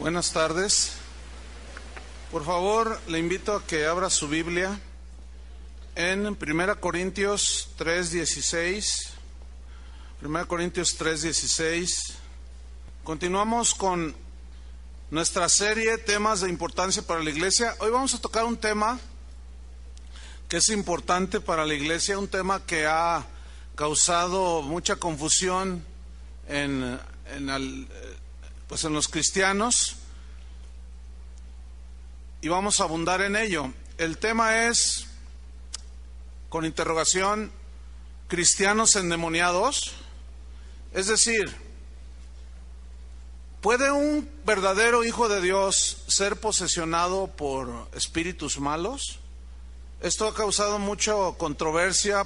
Buenas tardes. Por favor, le invito a que abra su Biblia en 1 Corintios 3:16. 1 Corintios 3:16. Continuamos con nuestra serie Temas de importancia para la iglesia. Hoy vamos a tocar un tema que es importante para la iglesia, un tema que ha causado mucha confusión en los cristianos, y vamos a abundar en ello. El tema es, con interrogación, ¿cristianos endemoniados? Es decir, ¿puede un verdadero hijo de Dios ser posesionado por espíritus malos? Esto ha causado mucha controversia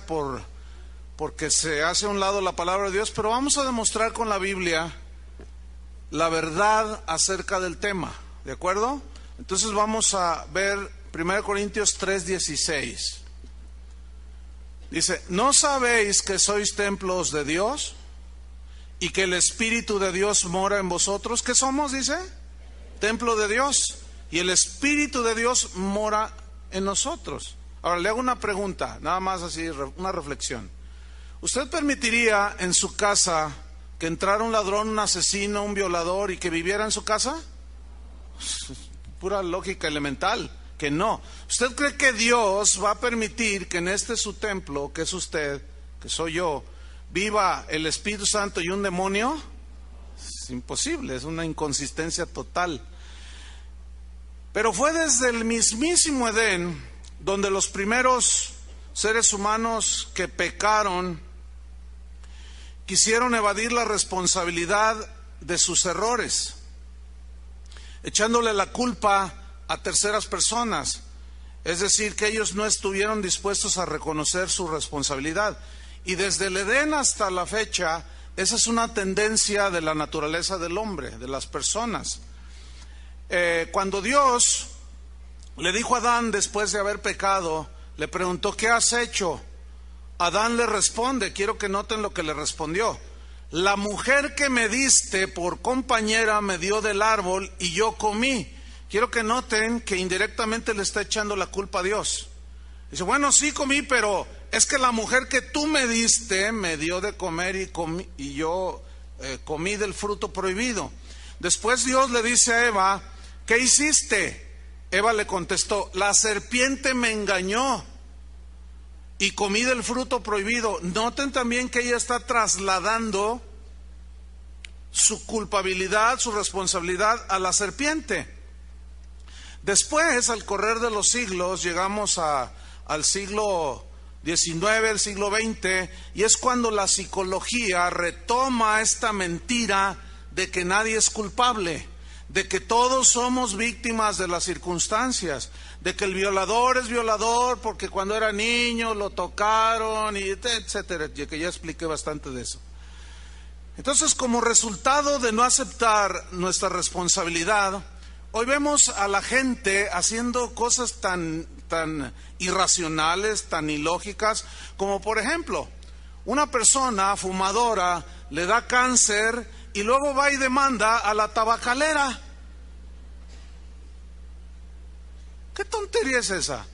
porque se hace a un lado la palabra de Dios, pero vamos a demostrar con la Biblia la verdad acerca del tema, ¿de acuerdo? Entonces vamos a ver 1 Corintios 3:16. Dice, ¿no sabéis que sois templos de Dios y que el Espíritu de Dios mora en vosotros? ¿Qué somos? Dice, templo de Dios, y el Espíritu de Dios mora en nosotros. Ahora le hago una pregunta, nada más así, una reflexión. ¿Usted permitiría en su casa que entrara un ladrón, un asesino, un violador y que viviera en su casa? Pura lógica elemental, que no. ¿Usted cree que Dios va a permitir que en este su templo, que es usted, que soy yo, viva el Espíritu Santo y un demonio? Es imposible, es una inconsistencia total. Pero fue desde el mismísimo Edén, donde los primeros seres humanos que pecaron quisieron evadir la responsabilidad de sus errores, echándole la culpa a terceras personas. Es decir, que ellos no estuvieron dispuestos a reconocer su responsabilidad. Y desde el Edén hasta la fecha, esa es una tendencia de la naturaleza del hombre, de las personas. Cuando Dios le dijo a Adán, después de haber pecado, le preguntó, ¿qué has hecho? Adán le responde, quiero que noten lo que le respondió. La mujer que me diste por compañera me dio del árbol y yo comí. Quiero que noten que indirectamente le está echando la culpa a Dios. Dice, bueno, sí comí, pero es que la mujer que tú me diste me dio de comer y yo comí del fruto prohibido. Después Dios le dice a Eva, ¿qué hiciste? Eva le contestó, la serpiente me engañó y comí del fruto prohibido. Noten también que ella está trasladando su culpabilidad, su responsabilidad a la serpiente. Después, al correr de los siglos, llegamos al siglo XIX, el siglo XX, y es cuando la psicología retoma esta mentira de que nadie es culpable, de que todos somos víctimas de las circunstancias, de que el violador es violador porque cuando era niño lo tocaron, y etcétera, y que ya expliqué bastante de eso. Entonces, como resultado de no aceptar nuestra responsabilidad, hoy vemos a la gente haciendo cosas tan irracionales, tan ilógicas, como por ejemplo, una persona fumadora le da cáncer y luego va y demanda a la tabacalera. ¿Qué tontería es esa?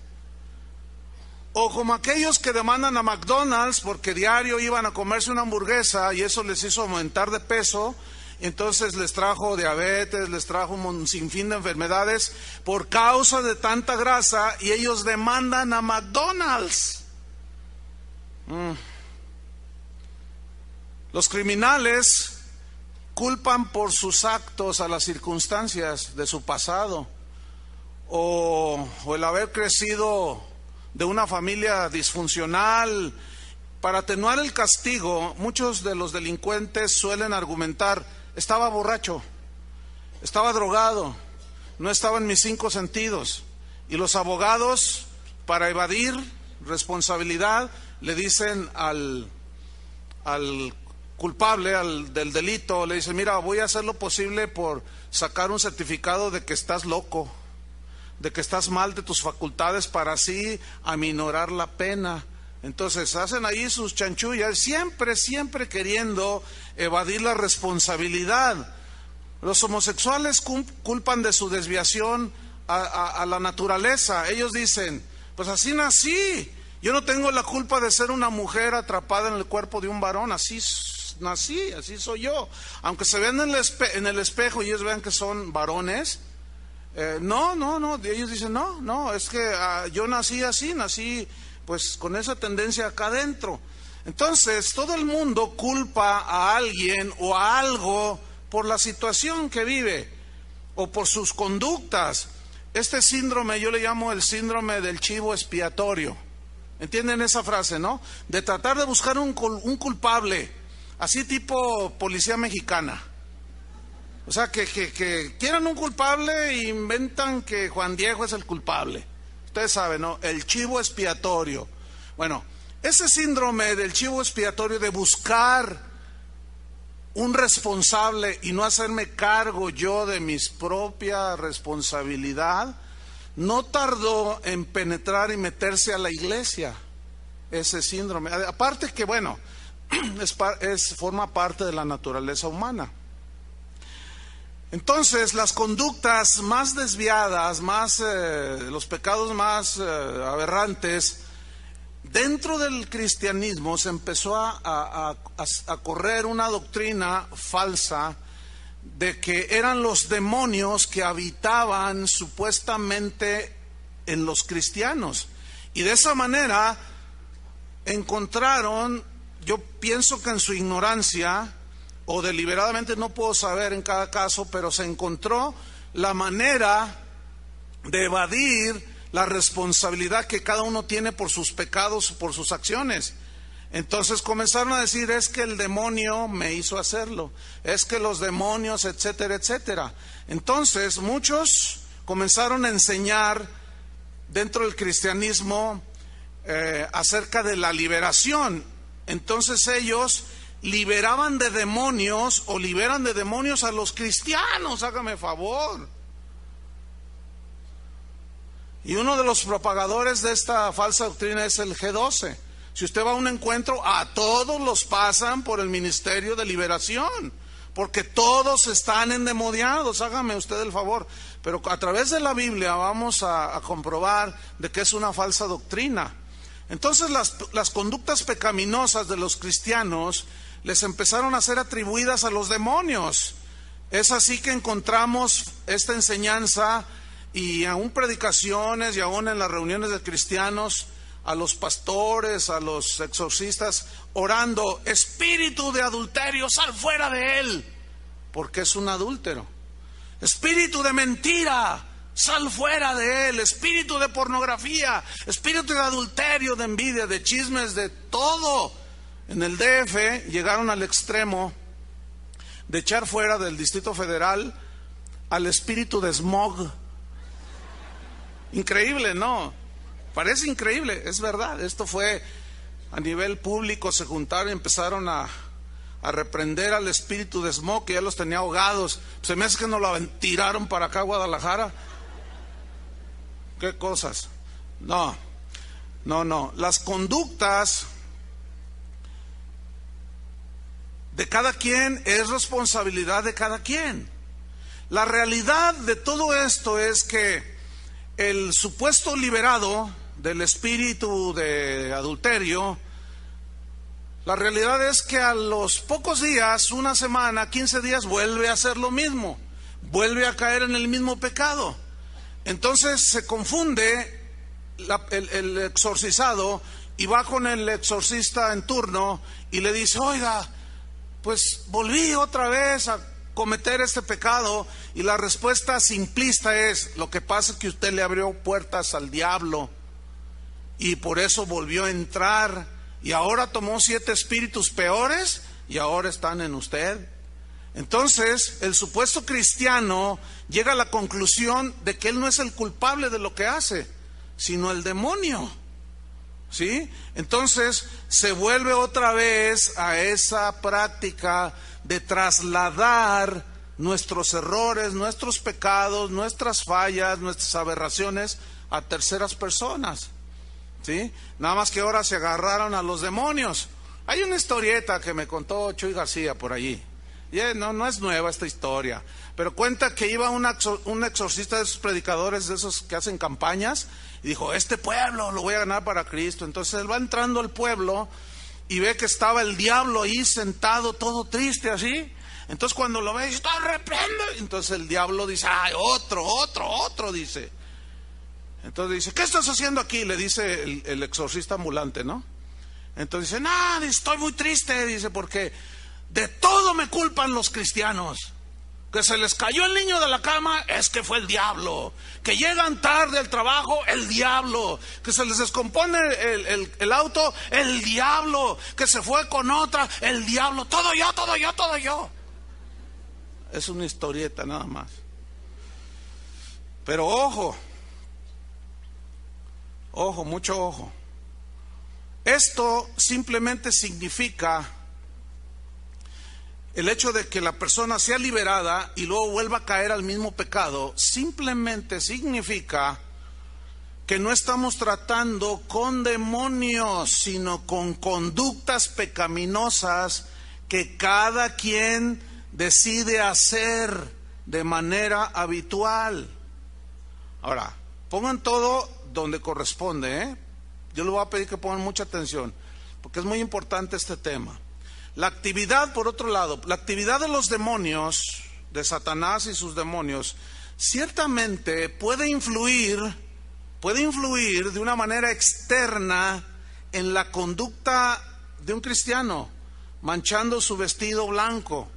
O como aquellos que demandan a McDonald's porque diario iban a comerse una hamburguesa y eso les hizo aumentar de peso, entonces les trajo diabetes, les trajo un sinfín de enfermedades por causa de tanta grasa, y ellos demandan a McDonald's. Los criminales culpan por sus actos a las circunstancias de su pasado, o el haber crecido de una familia disfuncional. Para atenuar el castigo, muchos de los delincuentes suelen argumentar, estaba borracho, estaba drogado, no estaba en mis 5 sentidos. Y los abogados, para evadir responsabilidad, le dicen al culpable del delito, le dicen, mira, voy a hacer lo posible por sacar un certificado de que estás loco, de que estás mal de tus facultades, para así aminorar la pena. Entonces hacen ahí sus chanchullas, siempre queriendo evadir la responsabilidad. Los homosexuales culpan de su desviación a la naturaleza. Ellos dicen, pues así nací, yo no tengo la culpa de ser una mujer atrapada en el cuerpo de un varón, así nací, así soy yo. Aunque se vean en el espejo y ellos vean que son varones, no, ellos dicen, no, es que yo nací así, nací pues con esa tendencia acá adentro. Entonces, todo el mundo culpa a alguien o a algo por la situación que vive o por sus conductas. Este síndrome yo le llamo el síndrome del chivo expiatorio. ¿Entienden esa frase, no? De tratar de buscar un culpable, así tipo policía mexicana. O sea, que quieran un culpable e inventan que Juan Diego es el culpable. Ustedes saben, ¿no? El chivo expiatorio. Bueno, ese síndrome del chivo expiatorio de buscar un responsable y no hacerme cargo yo de mi propia responsabilidad, no tardó en penetrar y meterse a la iglesia, ese síndrome. Aparte que, bueno, forma parte de la naturaleza humana. Entonces, las conductas más desviadas, los pecados más aberrantes, dentro del cristianismo se empezó a correr una doctrina falsa de que eran los demonios que habitaban supuestamente en los cristianos. Y de esa manera encontraron, yo pienso que en su ignorancia, o deliberadamente, no puedo saber en cada caso, pero se encontró la manera de evadir la responsabilidad que cada uno tiene por sus pecados, por sus acciones. Entonces comenzaron a decir, es que el demonio me hizo hacerlo, es que los demonios, etcétera, etcétera. Entonces muchos comenzaron a enseñar dentro del cristianismo acerca de la liberación. Entonces ellos liberaban de demonios o liberan de demonios a los cristianos, hágame favor. Y uno de los propagadores de esta falsa doctrina es el G12. Si usted va a un encuentro, a todos los pasan por el ministerio de liberación, porque todos están endemoniados, hágame usted el favor. Pero a través de la Biblia vamos a comprobar de que es una falsa doctrina. Entonces las conductas pecaminosas de los cristianos les empezaron a ser atribuidas a los demonios. Es así que encontramos esta enseñanza y aún predicaciones y aún en las reuniones de cristianos, a los pastores, a los exorcistas, orando, espíritu de adulterio, sal fuera de él, porque es un adúltero. Espíritu de mentira, sal fuera de él. Espíritu de pornografía, espíritu de adulterio, de envidia, de chismes, de todo. En el DF llegaron al extremo de echar fuera del Distrito Federal al espíritu de smog. Increíble, ¿no? Parece increíble, es verdad. Esto fue a nivel público, se juntaron y empezaron a reprender al espíritu de smog, que ya los tenía ahogados. Se me hace que nos lo tiraron para acá a Guadalajara. ¿Qué cosas? No. Las conductas de cada quien es responsabilidad de cada quien. La realidad de todo esto es que el supuesto liberado del espíritu de adulterio, la realidad es que a los pocos días, una semana, 15 días, vuelve a hacer lo mismo, vuelve a caer en el mismo pecado. Entonces se confunde el exorcizado y va con el exorcista en turno y le dice, oiga, pues volví otra vez a cometer este pecado, y la respuesta simplista es, lo que pasa es que usted le abrió puertas al diablo y por eso volvió a entrar y ahora tomó 7 espíritus peores y ahora están en usted. Entonces el supuesto cristiano llega a la conclusión de que él no es el culpable de lo que hace, sino el demonio, ¿sí? Entonces se vuelve otra vez a esa práctica de trasladar nuestros errores, nuestros pecados, nuestras fallas, nuestras aberraciones a terceras personas, ¿sí? Nada más que ahora se agarraron a los demonios. Hay una historieta que me contó Chuy García por allí. No es nueva esta historia, pero cuenta que iba un exorcista de esos predicadores, de esos que hacen campañas, y dijo, este pueblo lo voy a ganar para Cristo. Entonces él va entrando al pueblo y ve que estaba el diablo ahí sentado, todo triste así. Entonces cuando lo ve, dice, reprendo. Entonces el diablo dice, ay, otro, dice. Entonces dice, ¿qué estás haciendo aquí? Le dice el exorcista ambulante, ¿no? Entonces dice, no, estoy muy triste, dice, porque de todo me culpan los cristianos. Que se les cayó el niño de la cama, es que fue el diablo. Que llegan tarde al trabajo, el diablo. Que se les descompone el auto, el diablo. Que se fue con otra, el diablo. Todo yo. Es una historieta nada más. Pero ojo, mucho ojo. Esto simplemente significa el hecho de que la persona sea liberada y luego vuelva a caer al mismo pecado, simplemente significa que no estamos tratando con demonios, sino con conductas pecaminosas que cada quien decide hacer de manera habitual. Ahora, pongan todo donde corresponde, ¿eh? Yo les voy a pedir que pongan mucha atención, porque es muy importante este tema. La actividad, por otro lado, la actividad de los demonios, de Satanás y sus demonios, ciertamente puede influir de una manera externa en la conducta de un cristiano, manchando su vestido blanco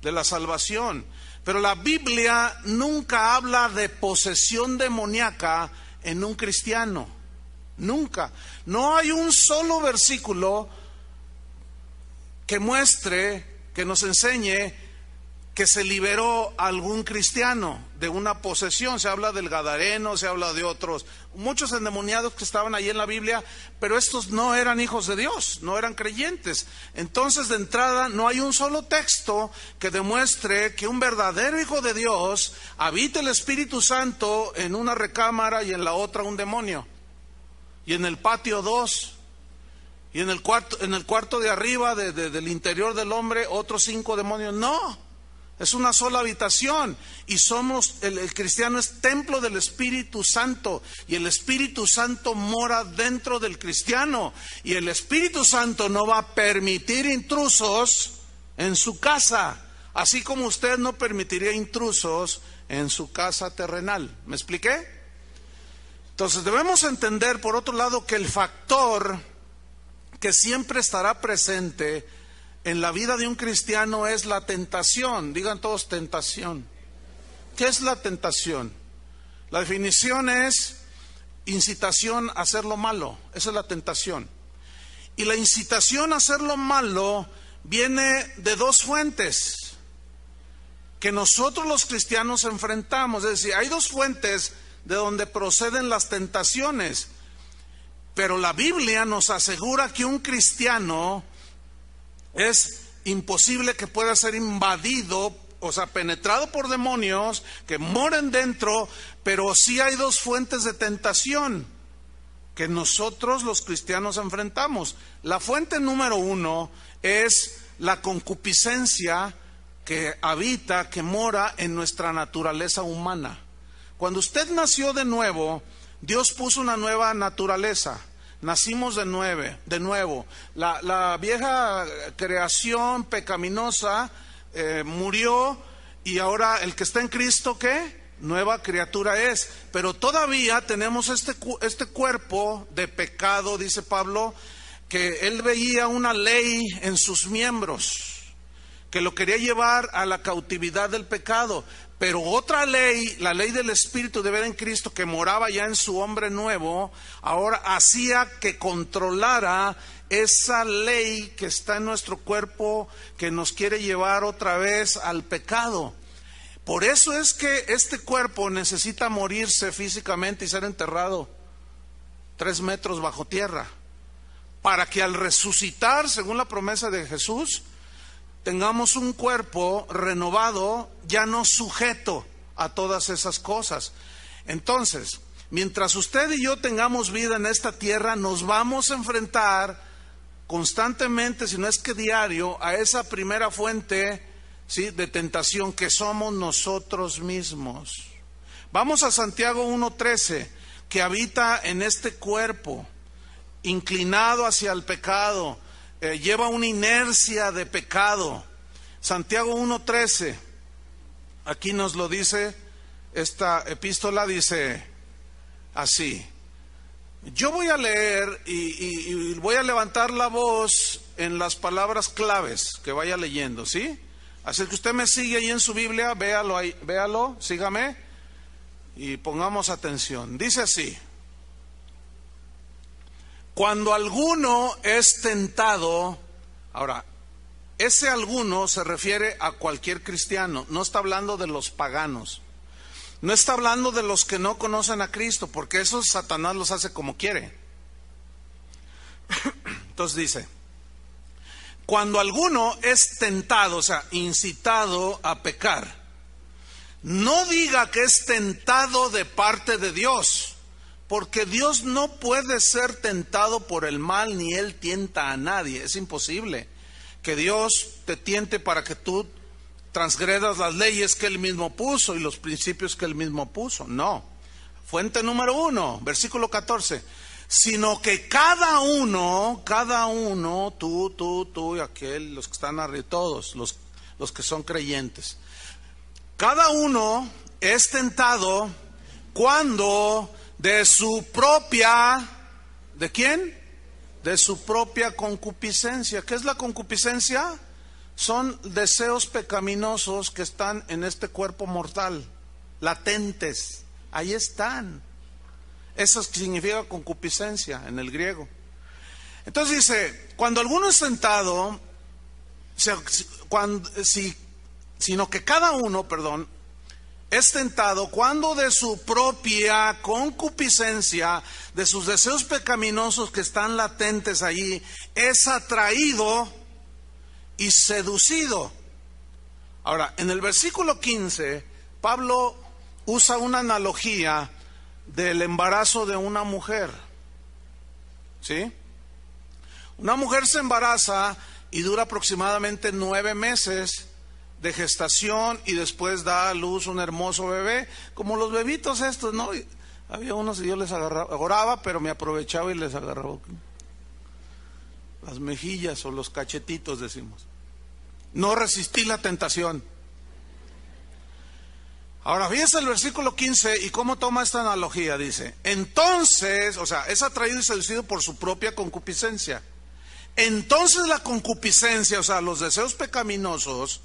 de la salvación. Pero la Biblia nunca habla de posesión demoníaca en un cristiano. Nunca. No hay un solo versículo que muestre, que nos enseñe que se liberó a algún cristiano de una posesión. Se habla del gadareno, se habla de otros, muchos endemoniados que estaban ahí en la Biblia, pero estos no eran hijos de Dios, no eran creyentes. Entonces, de entrada, no hay un solo texto que demuestre que un verdadero hijo de Dios habita el Espíritu Santo en una recámara y en la otra un demonio, y en el patio dos, y en el cuarto de arriba del interior del hombre otros 5 demonios. No, es una sola habitación, y el cristiano es templo del Espíritu Santo, y el Espíritu Santo mora dentro del cristiano, y el Espíritu Santo no va a permitir intrusos en su casa, así como usted no permitiría intrusos en su casa terrenal. ¿Me expliqué? Entonces debemos entender, por otro lado, que el factor que siempre estará presente en la vida de un cristiano es la tentación. Digan todos, tentación. ¿Qué es la tentación? La definición es incitación a hacer lo malo. Esa es la tentación. Y la incitación a hacer lo malo viene de 2 fuentes que nosotros los cristianos enfrentamos. Es decir, hay 2 fuentes de donde proceden las tentaciones. Pero la Biblia nos asegura que un cristiano es imposible que pueda ser invadido, o sea, penetrado por demonios que moren dentro, pero sí hay 2 fuentes de tentación que nosotros los cristianos enfrentamos. La fuente número 1 es la concupiscencia que habita, que mora en nuestra naturaleza humana. Cuando usted nació de nuevo, Dios puso una nueva naturaleza. Nacimos de nuevo. La vieja creación pecaminosa murió, y ahora el que está en Cristo, ¿qué? Nueva criatura es. Pero todavía tenemos este cuerpo de pecado, dice Pablo, que él veía una ley en sus miembros que lo quería llevar a la cautividad del pecado. Pero otra ley, la ley del Espíritu de vida en Cristo, que moraba ya en su hombre nuevo, ahora hacía que controlara esa ley que está en nuestro cuerpo, que nos quiere llevar otra vez al pecado. Por eso es que este cuerpo necesita morirse físicamente y ser enterrado 3 metros bajo tierra, para que al resucitar, según la promesa de Jesús, tengamos un cuerpo renovado, ya no sujeto a todas esas cosas. Entonces, mientras usted y yo tengamos vida en esta tierra, nos vamos a enfrentar constantemente, si no es que diario, a esa primera fuente ¿sí?, de tentación, que somos nosotros mismos. Vamos a Santiago 1:13, que habita en este cuerpo, inclinado hacia el pecado, lleva una inercia de pecado. Santiago 1:13, aquí nos lo dice, esta epístola dice así. Yo voy a leer y voy a levantar la voz en las palabras claves que vaya leyendo, ¿sí? Así que usted me sigue ahí en su Biblia, véalo ahí, véalo, sígame y pongamos atención. Dice así: cuando alguno es tentado, ahora, ese alguno se refiere a cualquier cristiano, no está hablando de los paganos. No está hablando de los que no conocen a Cristo, porque esos Satanás los hace como quiere. Entonces dice, cuando alguno es tentado, o sea, incitado a pecar, no diga que es tentado de parte de Dios, porque Dios no puede ser tentado por el mal, ni Él tienta a nadie. Es imposible que Dios te tiente para que tú transgredas las leyes que Él mismo puso y los principios que Él mismo puso. No. Fuente número 1, versículo 14. Sino que cada uno, tú y aquel, los que están arriba, todos los que son creyentes, cada uno es tentado cuando de su propia, ¿de quién? De su propia concupiscencia. ¿Qué es la concupiscencia? Son deseos pecaminosos que están en este cuerpo mortal, latentes, ahí están. Eso significa concupiscencia en el griego. Entonces dice, cuando alguno es tentado, sino que cada uno, es tentado cuando de su propia concupiscencia, de sus deseos pecaminosos que están latentes allí, es atraído y seducido. Ahora, en el versículo 15, Pablo usa una analogía del embarazo de una mujer. ¿Sí? Una mujer se embaraza y dura aproximadamente 9 meses de gestación y después da a luz un hermoso bebé, como los bebitos estos, ¿no? Había unos y yo les agarraba, pero me aprovechaba y les agarraba las mejillas o los cachetitos, decimos. No resistí la tentación. Ahora, fíjese el versículo 15 y cómo toma esta analogía. Dice, entonces, o sea, es atraído y seducido por su propia concupiscencia. Entonces la concupiscencia, o sea, los deseos pecaminosos,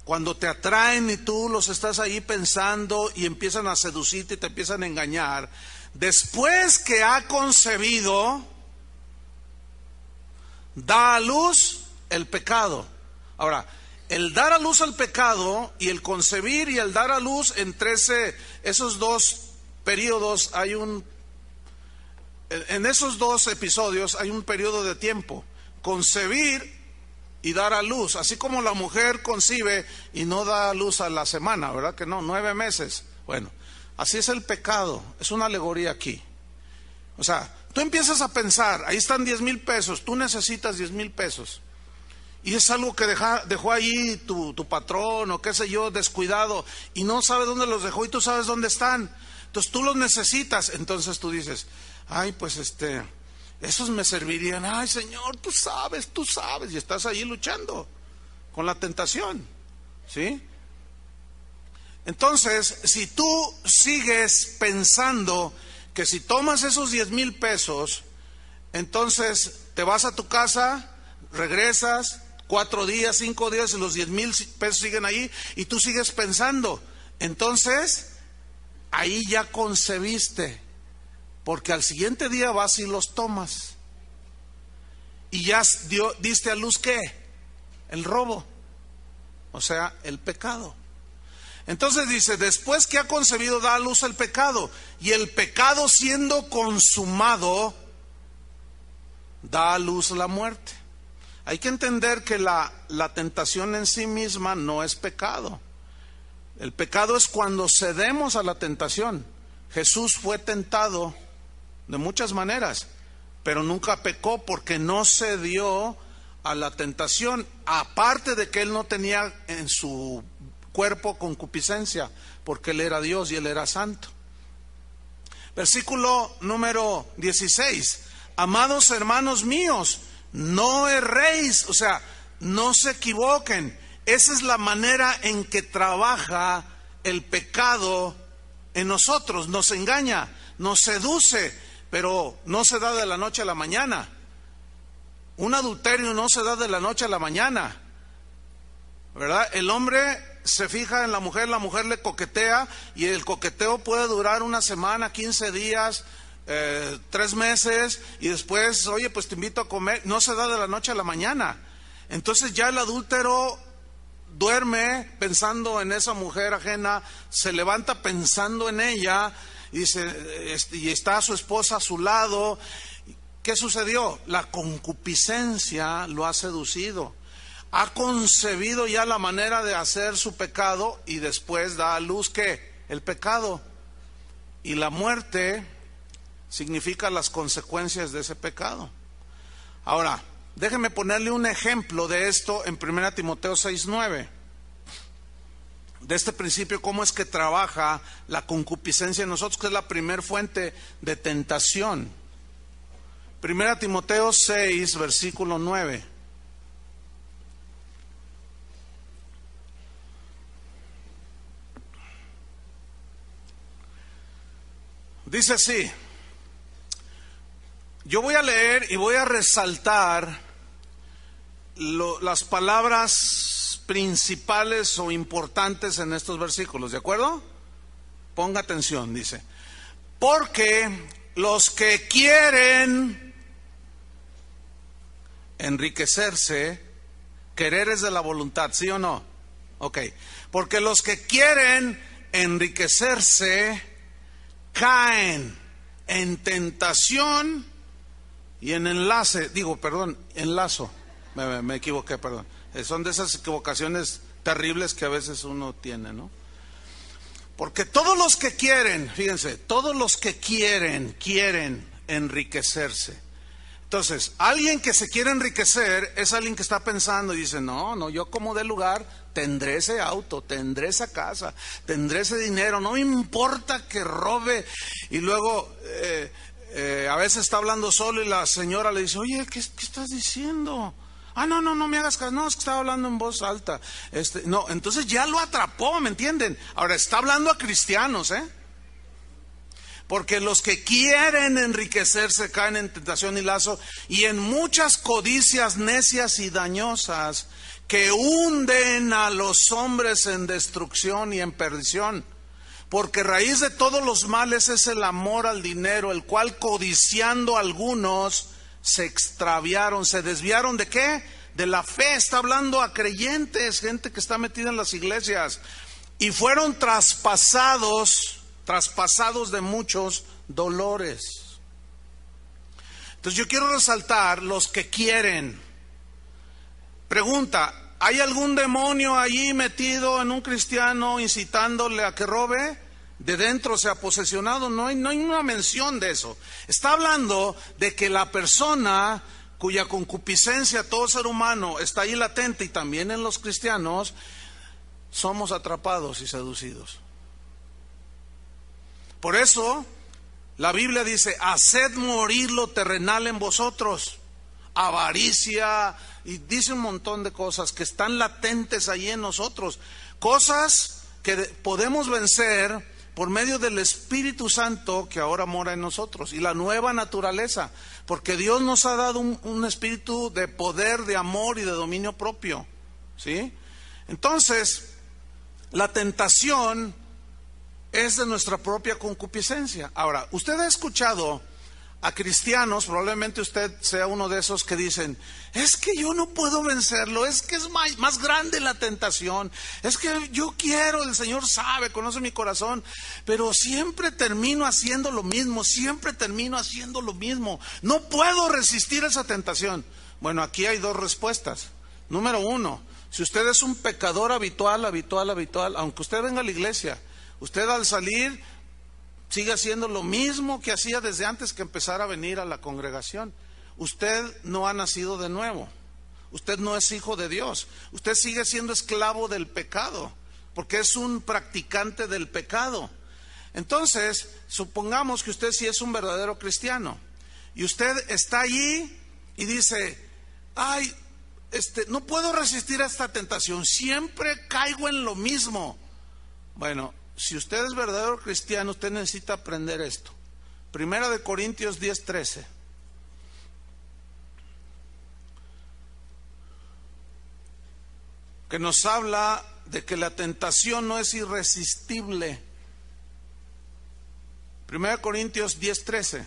cuando te atraen y tú los estás ahí pensando y empiezan a seducirte y te empiezan a engañar, después que ha concebido, da a luz el pecado. Ahora, el dar a luz al pecado y el concebir y el dar a luz, entre esos dos periodos en esos dos episodios hay un periodo de tiempo. Concebir y dar a luz, así como la mujer concibe y no da a luz a la semana, ¿verdad que no? 9 meses. Bueno, así es el pecado, es una alegoría aquí. O sea, tú empiezas a pensar, ahí están 10,000 pesos, tú necesitas 10,000 pesos. Y es algo que dejó ahí tu patrón o qué sé yo, descuidado, y no sabe dónde los dejó y tú sabes dónde están. Entonces tú los necesitas, entonces tú dices, ay, pues esos me servirían. Ay, Señor, tú sabes, y estás ahí luchando con la tentación, ¿sí? Entonces, si tú sigues pensando que si tomas esos 10,000 pesos, entonces te vas a tu casa, regresas 4 días, 5 días y los 10,000 pesos siguen ahí y tú sigues pensando, entonces ahí ya concebiste, porque al siguiente día vas y los tomas y ya diste a luz, ¿qué? El robo, o sea, el pecado. Entonces dice, después que ha concebido da a luz el pecado, y el pecado siendo consumado da a luz la muerte. Hay que entender que la tentación en sí misma no es pecado. El pecado es cuando cedemos a la tentación. Jesús fue tentado de muchas maneras, pero nunca pecó porque no cedió a la tentación, aparte de que él no tenía en su cuerpo concupiscencia, porque él era Dios y él era santo. Versículo número 16. Amados hermanos míos, no erréis, o sea, no se equivoquen. Esa es la manera en que trabaja el pecado en nosotros. Nos engaña, nos seduce, pero no se da de la noche a la mañana. Un adulterio no se da de la noche a la mañana, ¿verdad? El hombre se fija en la mujer le coquetea, y el coqueteo puede durar una semana, 15 días, 3 meses, y después, oye, pues te invito a comer. No se da de la noche a la mañana. Entonces ya el adúltero duerme pensando en esa mujer ajena, se levanta pensando en ella, y está su esposa a su lado. ¿Qué sucedió? La concupiscencia lo ha seducido. Ha concebido ya la manera de hacer su pecado, y después da a luz ¿qué? El pecado. Y la muerte significa las consecuencias de ese pecado. Ahora, déjeme ponerle un ejemplo de esto en 1 Timoteo 6:9. De este principio, cómo es que trabaja la concupiscencia en nosotros, que es la primer fuente de tentación. 1 Timoteo 6, versículo 9. Dice así. Yo voy a leer y voy a resaltar las palabras principales o importantes en estos versículos, ¿de acuerdo? Ponga atención, dice. Porque los que quieren enriquecerse, querer es de la voluntad, ¿sí o no? Ok. Porque los que quieren enriquecerse caen en tentación y en enlazo. Me equivoqué, perdón. Son de esas equivocaciones terribles que a veces uno tiene, ¿no? Porque todos los que quieren, fíjense, todos los que quieren enriquecerse. Entonces, alguien que se quiere enriquecer es alguien que está pensando y dice, no, yo como de lugar tendré ese auto, tendré esa casa, tendré ese dinero, no me importa que robe. Y luego a veces está hablando solo y la señora le dice, oye, ¿qué estás diciendo? No me hagas caso. No, es que estaba hablando en voz alta. No, entonces ya lo atrapó, ¿me entienden? Ahora está hablando a cristianos, porque los que quieren enriquecerse caen en tentación y lazo, y en muchas codicias necias y dañosas que hunden a los hombres en destrucción y en perdición. Porque raíz de todos los males es el amor al dinero, el cual codiciando algunos se extraviaron, se desviaron ¿de qué? De la fe. Está hablando a creyentes, gente que está metida en las iglesias, y fueron traspasados de muchos dolores. Entonces yo quiero resaltar los que quieren. Pregunta, ¿hay algún demonio allí metido en un cristiano incitándole a que robe? De dentro se ha posesionado. No hay una mención de eso. Está hablando de que la persona cuya concupiscencia, todo ser humano, está ahí latente, y también en los cristianos, somos atrapados y seducidos. Por eso la Biblia dice, haced morir lo terrenal en vosotros, avaricia, y dice un montón de cosas que están latentes ahí en nosotros, cosas que podemos vencer por medio del Espíritu Santo que ahora mora en nosotros, y la nueva naturaleza, porque Dios nos ha dado un espíritu de poder, de amor y de dominio propio, ¿sí? Entonces, la tentación es de nuestra propia concupiscencia. Ahora, usted ha escuchado a cristianos, probablemente usted sea uno de esos que dicen, es que yo no puedo vencerlo, es que es más grande la tentación, es que yo quiero, el Señor sabe, conoce mi corazón, pero siempre termino haciendo lo mismo, no puedo resistir esa tentación. Bueno, aquí hay dos respuestas. Número uno, si usted es un pecador habitual, aunque usted venga a la iglesia, usted al salir sigue haciendo lo mismo que hacía desde antes que empezara a venir a la congregación. Usted no ha nacido de nuevo. usted no es hijo de Dios. Usted sigue siendo esclavo del pecado, porque es un practicante del pecado. Entonces, supongamos que usted sí es un verdadero cristiano y usted está allí y dice, ay, no puedo resistir a esta tentación, siempre caigo en lo mismo. Bueno, si usted es verdadero cristiano, usted necesita aprender esto. 1 Corintios 10:13. Que nos habla de que la tentación no es irresistible. 1 Corintios 10:13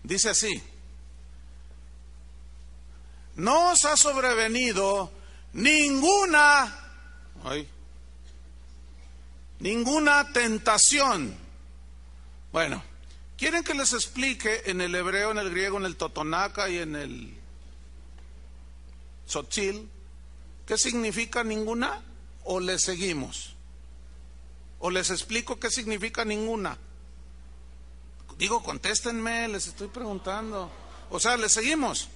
dice así: no os ha sobrevenido ninguna tentación. Bueno, ¿quieren que les explique en el hebreo, en el griego, en el totonaca y en el tzotzil qué significa ninguna? ¿O les seguimos? ¿O les explico qué significa ninguna? Digo, contéstenme, les estoy preguntando. O sea, ¿les seguimos?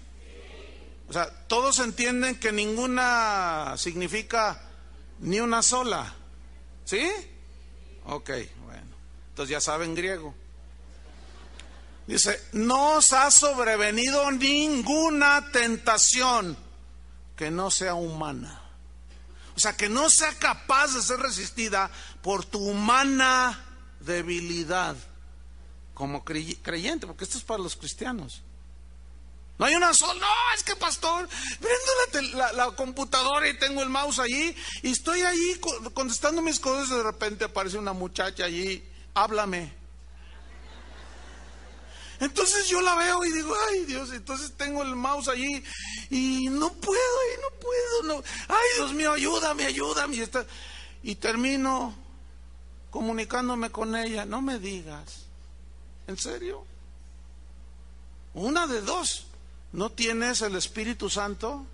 O sea, todos entienden que ninguna significa ni una sola. ¿Sí? Ok, bueno. Entonces ya saben griego. Dice, no os ha sobrevenido ninguna tentación que no sea humana. O sea, que no sea capaz de ser resistida por tu humana debilidad como creyente, porque esto es para los cristianos. No hay una sola, no, es que pastor, prendo la computadora y tengo el mouse allí y estoy allí contestando mis cosas y de repente aparece una muchacha allí, háblame. Entonces yo la veo y digo, ay Dios, entonces tengo el mouse allí y no puedo, ay Dios mío, ayúdame. Y termino comunicándome con ella, no me digas, ¿en serio? Una de dos. ¿No tienes el Espíritu Santo?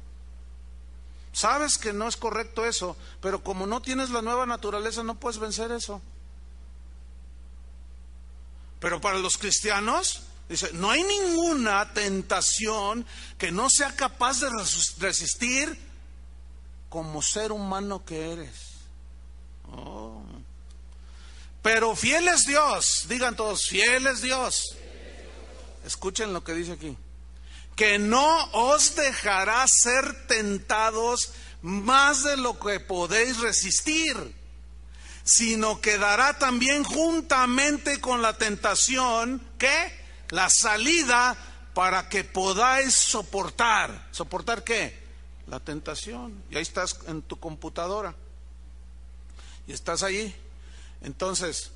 Sabes que no es correcto eso, pero como no tienes la nueva naturaleza no puedes vencer eso. Pero para los cristianos, dice, no hay ninguna tentación que no sea capaz de resistir como ser humano que eres. Oh. Pero fiel es Dios, digan todos, fiel es Dios. Escuchen lo que dice aquí. Que no os dejará ser tentados más de lo que podéis resistir, sino que dará también juntamente con la tentación, ¿qué? La salida para que podáis soportar. ¿Soportar qué? La tentación. Y ahí estás en tu computadora. Y estás ahí. Entonces,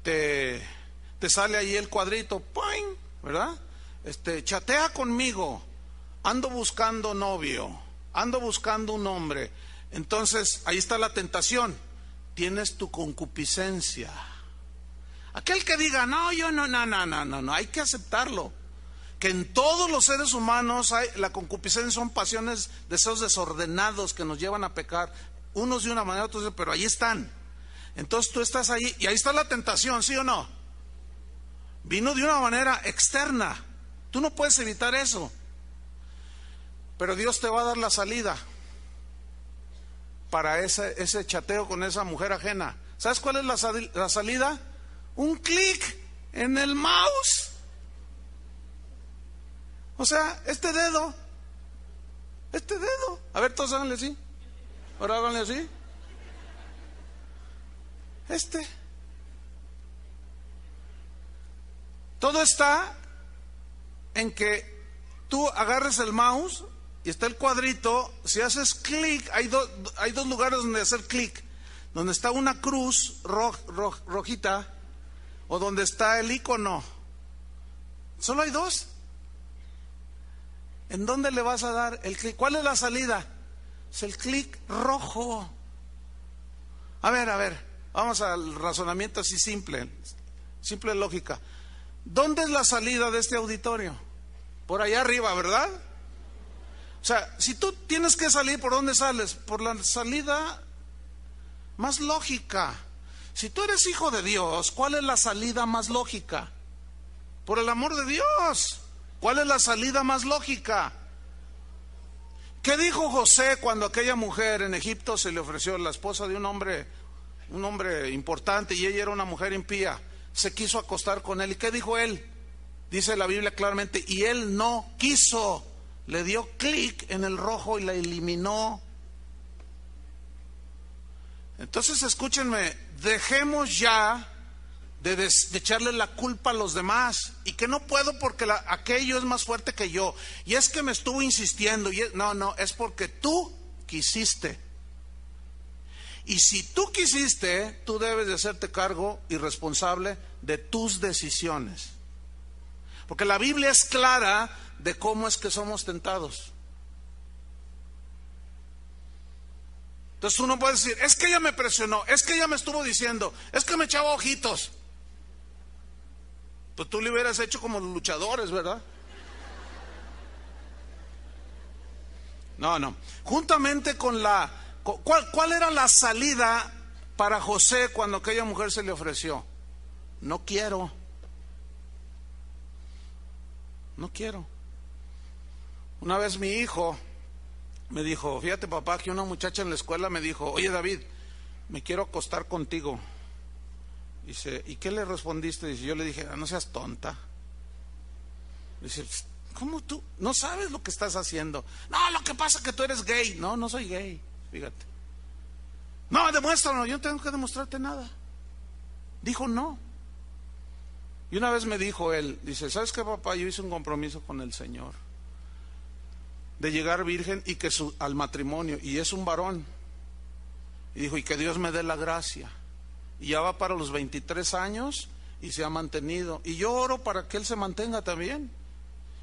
te sale ahí el cuadrito, ¡poing! ¿Verdad? Chatea conmigo, ando buscando novio, ando buscando un hombre. Entonces, ahí está la tentación. Tienes tu concupiscencia. Aquel que diga, no, hay que aceptarlo. Que en todos los seres humanos la concupiscencia son pasiones, deseos desordenados que nos llevan a pecar, unos de una manera, otros de otra, pero ahí están. Entonces tú estás ahí y ahí está la tentación, ¿sí o no? Vino de una manera externa. Tú no puedes evitar eso. Pero Dios te va a dar la salida para ese chateo con esa mujer ajena. ¿Sabes cuál es la salida? Un clic en el mouse. O sea, este dedo. A ver, todos háganle así. Ahora háganle así. Todo está en que tú agarres el mouse y está el cuadrito. Si haces clic, hay dos lugares donde hacer clic. Donde está una cruz rojita o donde está el icono. Solo hay dos. ¿En dónde le vas a dar el clic? ¿Cuál es la salida? Es el clic rojo. A ver, vamos al razonamiento así simple lógica. ¿Dónde es la salida de este auditorio? Por allá arriba, ¿verdad? O sea, si tú tienes que salir, ¿por dónde sales? Por la salida más lógica. Si tú eres hijo de Dios, ¿cuál es la salida más lógica? Por el amor de Dios, ¿cuál es la salida más lógica? ¿Qué dijo José cuando aquella mujer en Egipto se le ofreció, la esposa de un hombre importante, y ella era una mujer impía? Se quiso acostar con él. ¿Y qué dijo él? Dice la Biblia claramente, y él no quiso. Le dio clic en el rojo y la eliminó. Entonces, escúchenme, dejemos ya de echarle la culpa a los demás, y que no puedo porque aquello es más fuerte que yo, y es que me estuvo insistiendo, no, es porque tú quisiste. Y si tú quisiste, tú debes de hacerte cargo y responsable de tus decisiones, porque la Biblia es clara de cómo es que somos tentados. Entonces uno puede decir, es que ella me presionó, es que ella me estuvo diciendo, es que me echaba ojitos. Pues tú le hubieras hecho como los luchadores, ¿verdad? No. Juntamente con ¿cuál era la salida para José cuando aquella mujer se le ofreció? No quiero. Una vez mi hijo me dijo, fíjate papá, que una muchacha en la escuela me dijo, oye David, me quiero acostar contigo. Dice, ¿y qué le respondiste? Dice, yo le dije, no seas tonta. Dice, ¿cómo tú? ¿No sabes lo que estás haciendo? No, lo que pasa es que tú eres gay. No soy gay, fíjate. No, demuéstralo, yo no tengo que demostrarte nada. Dijo no. Y una vez me dijo él, dice, ¿sabes qué papá? Yo hice un compromiso con el Señor de llegar virgen y que al matrimonio, y es un varón. Y dijo, y que Dios me dé la gracia. Y ya va para los 23 años y se ha mantenido. Y yo oro para que él se mantenga también.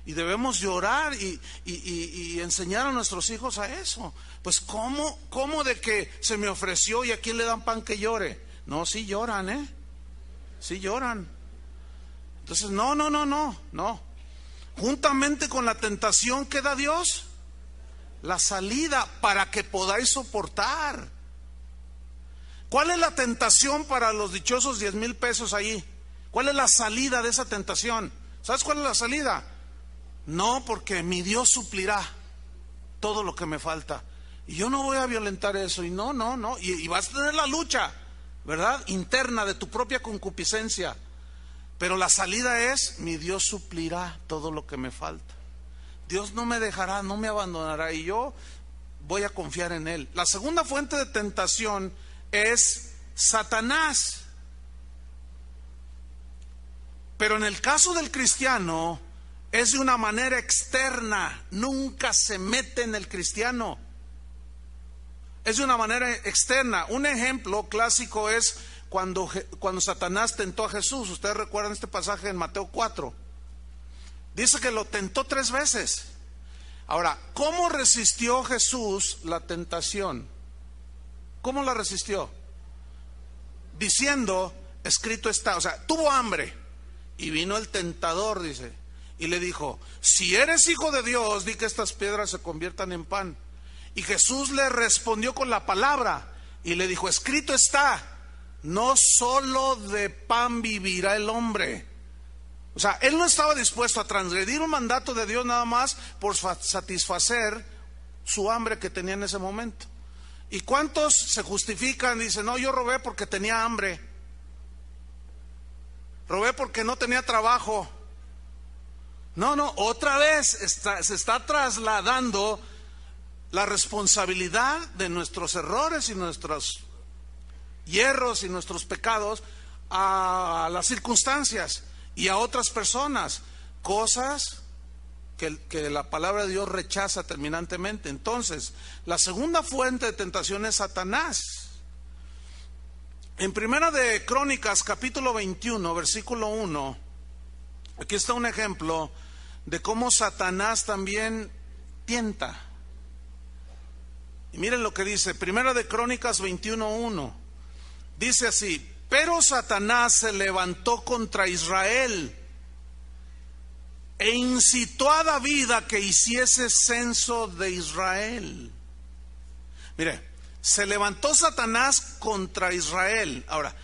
Y debemos llorar y enseñar a nuestros hijos a eso. Pues ¿cómo de que se me ofreció y a quién le dan pan que llore? No, sí lloran, sí lloran. Entonces, no. Juntamente con la tentación que da Dios, la salida para que podáis soportar. ¿Cuál es la tentación para los dichosos 10,000 pesos ahí? ¿Cuál es la salida de esa tentación? ¿Sabes cuál es la salida? No, porque mi Dios suplirá todo lo que me falta. Y yo no voy a violentar eso. Y no. Y vas a tener la lucha, ¿verdad? Interna de tu propia concupiscencia. Pero la salida es, mi Dios suplirá todo lo que me falta. Dios no me dejará, no me abandonará, y yo voy a confiar en Él. La segunda fuente de tentación es Satanás. Pero en el caso del cristiano es de una manera externa, nunca se mete en el cristiano. Es de una manera externa. Un ejemplo clásico es cuando Satanás tentó a Jesús. Ustedes recuerdan este pasaje en Mateo 4. Dice que lo tentó 3 veces. Ahora, ¿cómo resistió Jesús la tentación? ¿Cómo la resistió? Diciendo, escrito está, o sea, tuvo hambre y vino el tentador, dice, y le dijo, si eres hijo de Dios, di que estas piedras se conviertan en pan. Y Jesús le respondió con la palabra y le dijo, escrito está, no solo de pan vivirá el hombre. O sea, él no estaba dispuesto a transgredir un mandato de Dios nada más por satisfacer su hambre que tenía en ese momento. ¿Y cuántos se justifican? Dicen, no, yo robé porque tenía hambre. Robé porque no tenía trabajo. No, otra vez se está trasladando la responsabilidad de nuestros errores y nuestros hierros y nuestros pecados a las circunstancias y a otras personas, cosas que la palabra de Dios rechaza terminantemente. Entonces, la segunda fuente de tentación es Satanás. En Primera de Crónicas, capítulo 21, versículo 1, aquí está un ejemplo de cómo Satanás también tienta. Y miren lo que dice, Primera de Crónicas 21:1. Dice así, pero Satanás se levantó contra Israel e incitó a David a que hiciese censo de Israel. Mire, se levantó Satanás contra Israel. Ahora,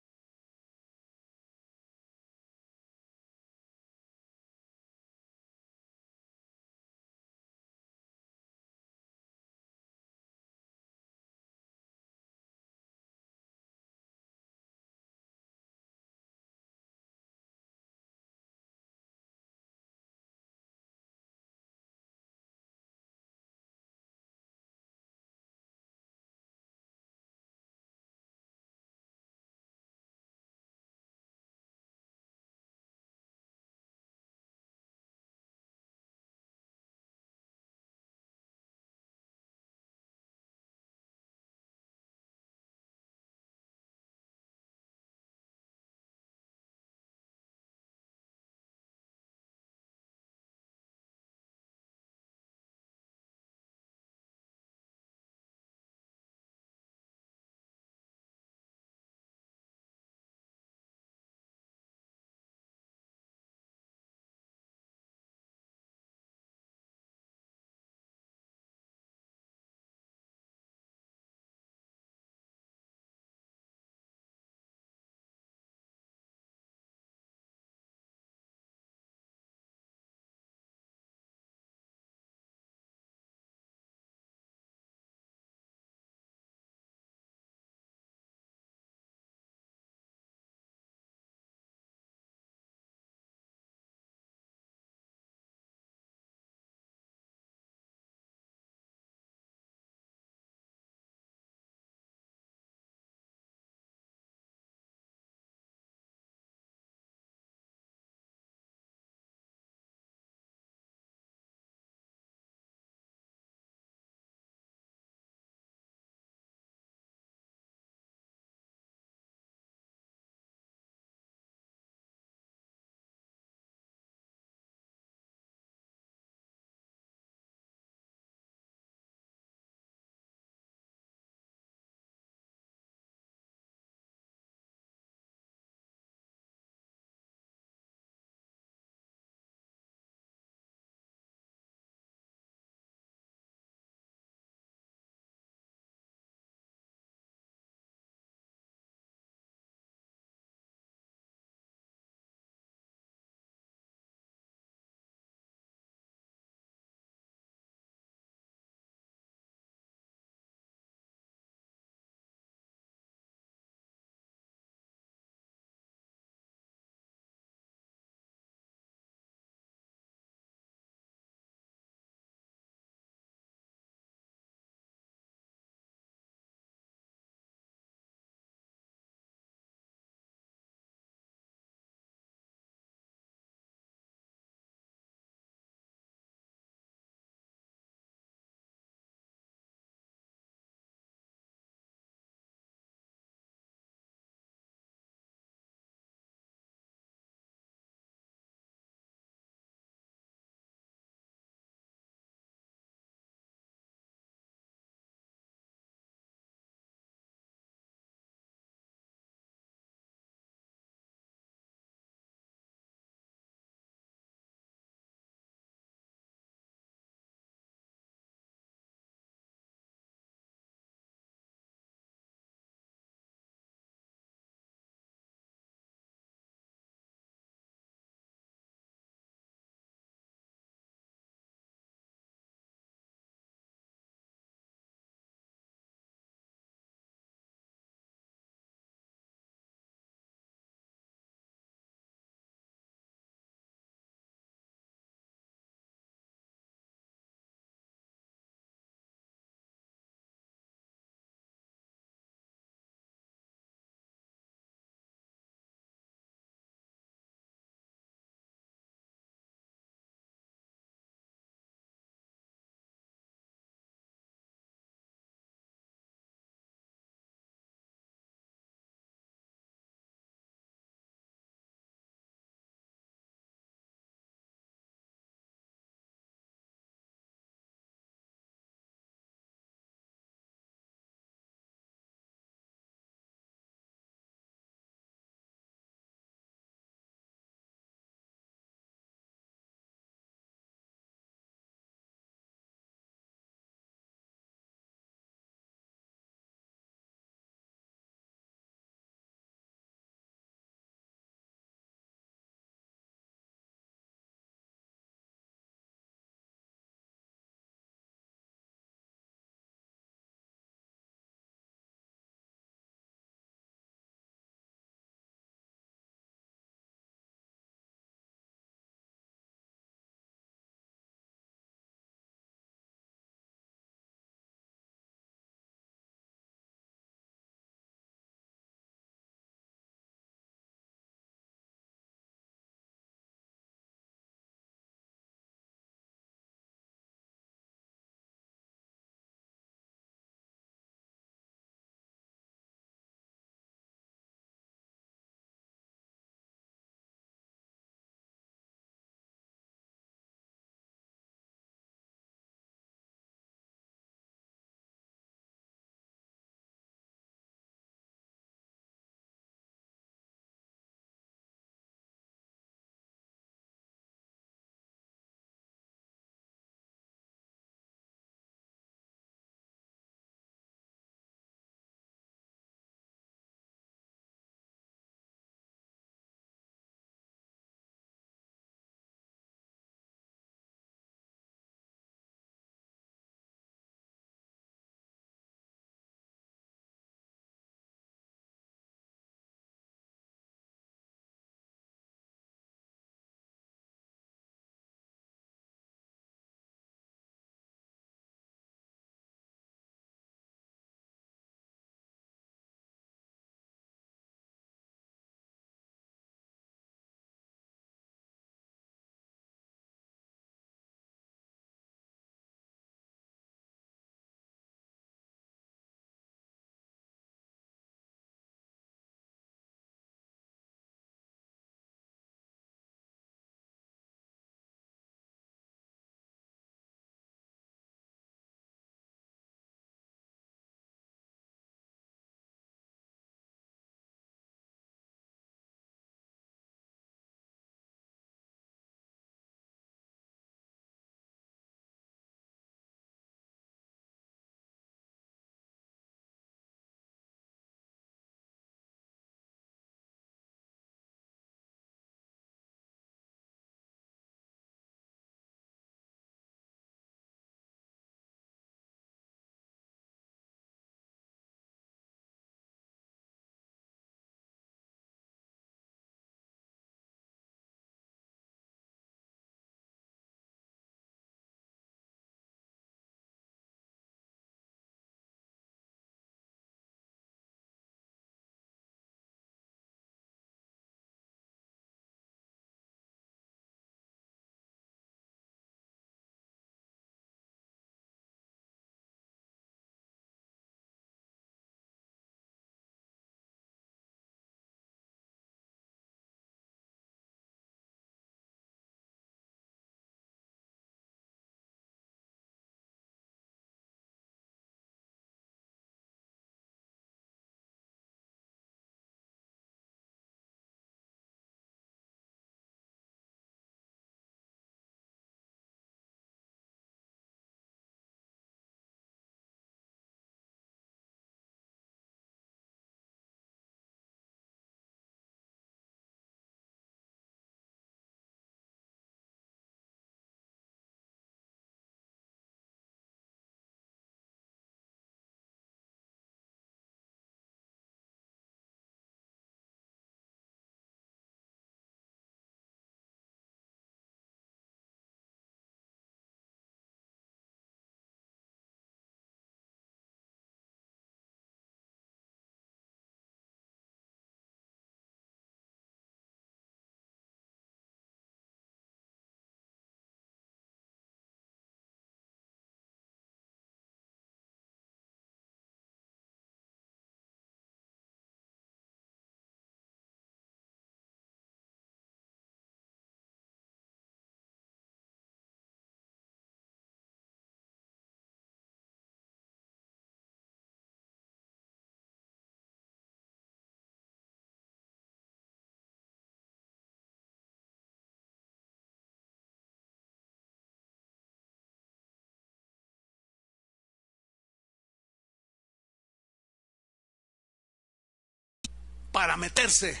para meterse,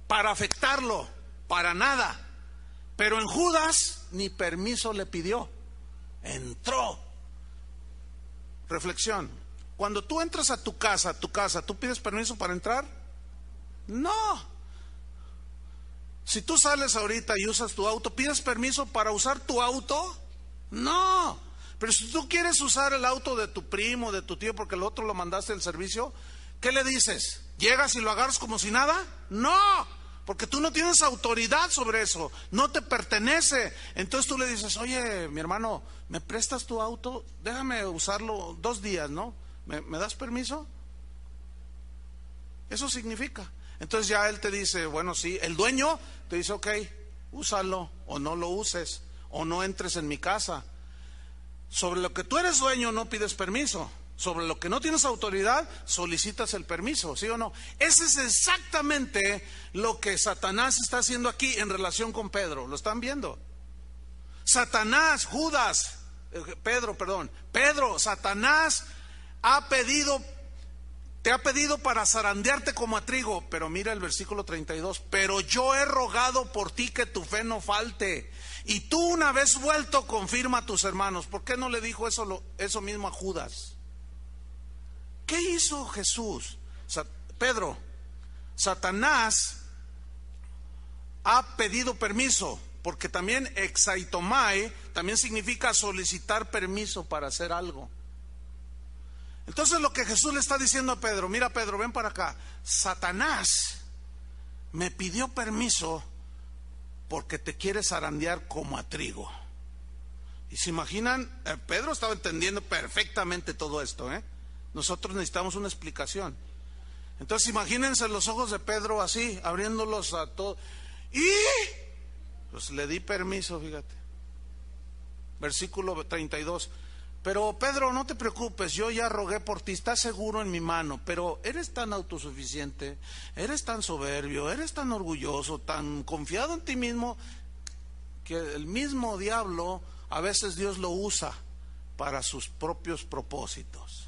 para afectarlo, para nada. Pero en Judas ni permiso le pidió, entró. Reflexión: cuando tú entras a tu casa, ¿tú pides permiso para entrar? No. Si tú sales ahorita y usas tu auto, ¿pides permiso para usar tu auto? No. Pero si tú quieres usar el auto de tu primo, de tu tío, porque el otro lo mandaste al servicio, ¿qué le dices? ¿Llegas y lo agarras como si nada? No, porque tú no tienes autoridad sobre eso, no te pertenece. Entonces tú le dices: oye, mi hermano, ¿me prestas tu auto? Déjame usarlo 2 días, ¿no? ¿Me das permiso? Eso significa. Entonces ya él te dice: bueno, sí. El dueño te dice: ok, úsalo, o no lo uses, o no entres en mi casa. Sobre lo que tú eres dueño no pides permiso. Sobre lo que no tienes autoridad solicitas el permiso, ¿sí o no? Ese es exactamente lo que Satanás está haciendo aquí en relación con Pedro. ¿Lo están viendo? Satanás, Pedro, Satanás te ha pedido para zarandearte como a trigo. Pero mira el versículo 32: pero yo he rogado por ti que tu fe no falte, y tú, una vez vuelto, confirma a tus hermanos. ¿Por qué no le dijo eso mismo a Judas? ¿Qué hizo Jesús? Pedro, Satanás ha pedido permiso, porque también exaitomai también significa solicitar permiso para hacer algo. Entonces lo que Jesús le está diciendo a Pedro: mira, Pedro, ven para acá. Satanás me pidió permiso porque te quiere zarandear como a trigo. Y se imaginan, Pedro estaba entendiendo perfectamente todo esto, Nosotros necesitamos una explicación. Entonces imagínense los ojos de Pedro así, abriéndolos a todo. Y pues le di permiso, fíjate. Versículo 32. Pero Pedro, no te preocupes, yo ya rogué por ti, estás seguro en mi mano. Pero eres tan autosuficiente, eres tan soberbio, eres tan orgulloso, tan confiado en ti mismo, que el mismo diablo, a veces Dios lo usa para sus propios propósitos.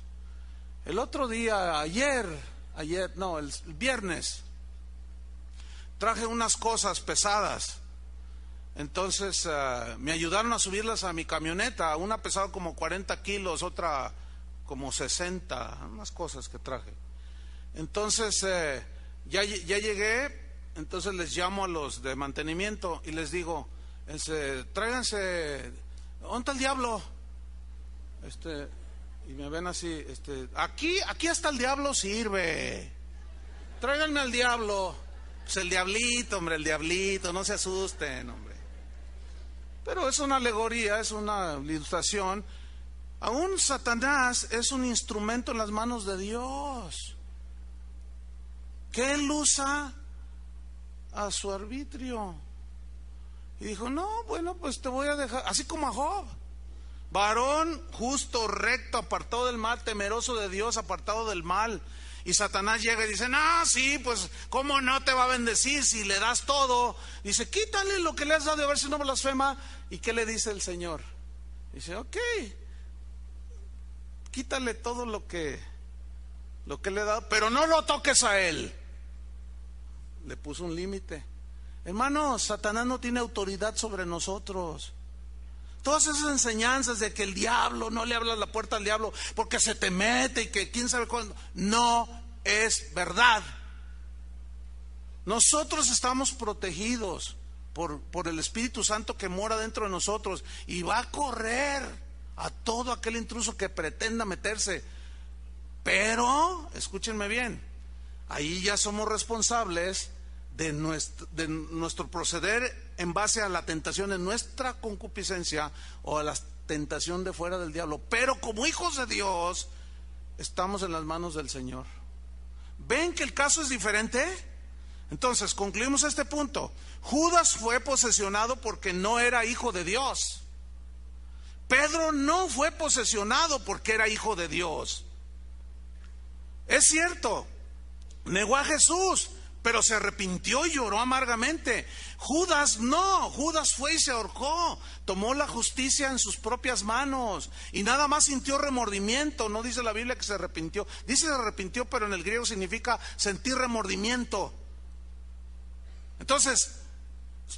El otro día, el viernes, traje unas cosas pesadas. Entonces me ayudaron a subirlas a mi camioneta. Una pesaba como 40 kilos, otra como 60, unas cosas que traje. Entonces ya llegué. Entonces les llamo a los de mantenimiento y les digo: tráiganse, ¿dónde está el diablo? Y me ven así, aquí hasta el diablo sirve. Tráiganme al diablo. Pues el diablito, hombre, el diablito, no se asusten, hombre. Pero es una alegoría, es una ilustración. Aún Satanás es un instrumento en las manos de Dios, que él usa a su arbitrio. Y dijo: no, bueno, pues te voy a dejar, así como a Job. Varón justo, recto, apartado del mal, temeroso de Dios, apartado del mal. Y Satanás llega y dice: no, sí, pues ¿cómo no te va a bendecir si le das todo? Dice: quítale lo que le has dado, a ver si no blasfema. ¿Y qué le dice el Señor? Dice: ok, quítale todo lo que le he dado, pero no lo toques a él. Le puso un límite. Hermanos, Satanás no tiene autoridad sobre nosotros. Todas esas enseñanzas de que el diablo, no le abras la puerta al diablo porque se te mete y que quién sabe cuándo, no es verdad. Nosotros estamos protegidos por el Espíritu Santo que mora dentro de nosotros, y va a correr a todo aquel intruso que pretenda meterse. Pero, escúchenme bien, ahí ya somos responsables de nuestro proceder en base a la tentación de nuestra concupiscencia o a la tentación de fuera del diablo. Pero como hijos de Dios estamos en las manos del Señor. ¿Ven que el caso es diferente? Entonces concluimos este punto. Judas fue posesionado porque no era hijo de Dios. Pedro no fue posesionado porque era hijo de Dios. Es cierto, negó a Jesús, pero se arrepintió y lloró amargamente. Judas no, Judas fue y se ahorcó, tomó la justicia en sus propias manos y nada más sintió remordimiento. No dice la Biblia que se arrepintió, dice se arrepintió, pero en el griego significa sentir remordimiento. Entonces,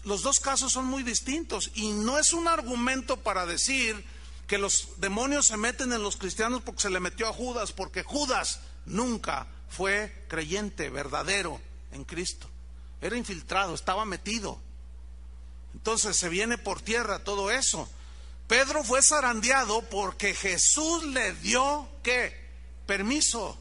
los dos casos son muy distintos y no es un argumento para decir que los demonios se meten en los cristianos porque se le metió a Judas, porque Judas nunca fue creyente verdadero en Cristo. Era infiltrado, estaba metido. Entonces se viene por tierra todo eso. Pedro fue zarandeado porque Jesús le dio ¿qué? Permiso.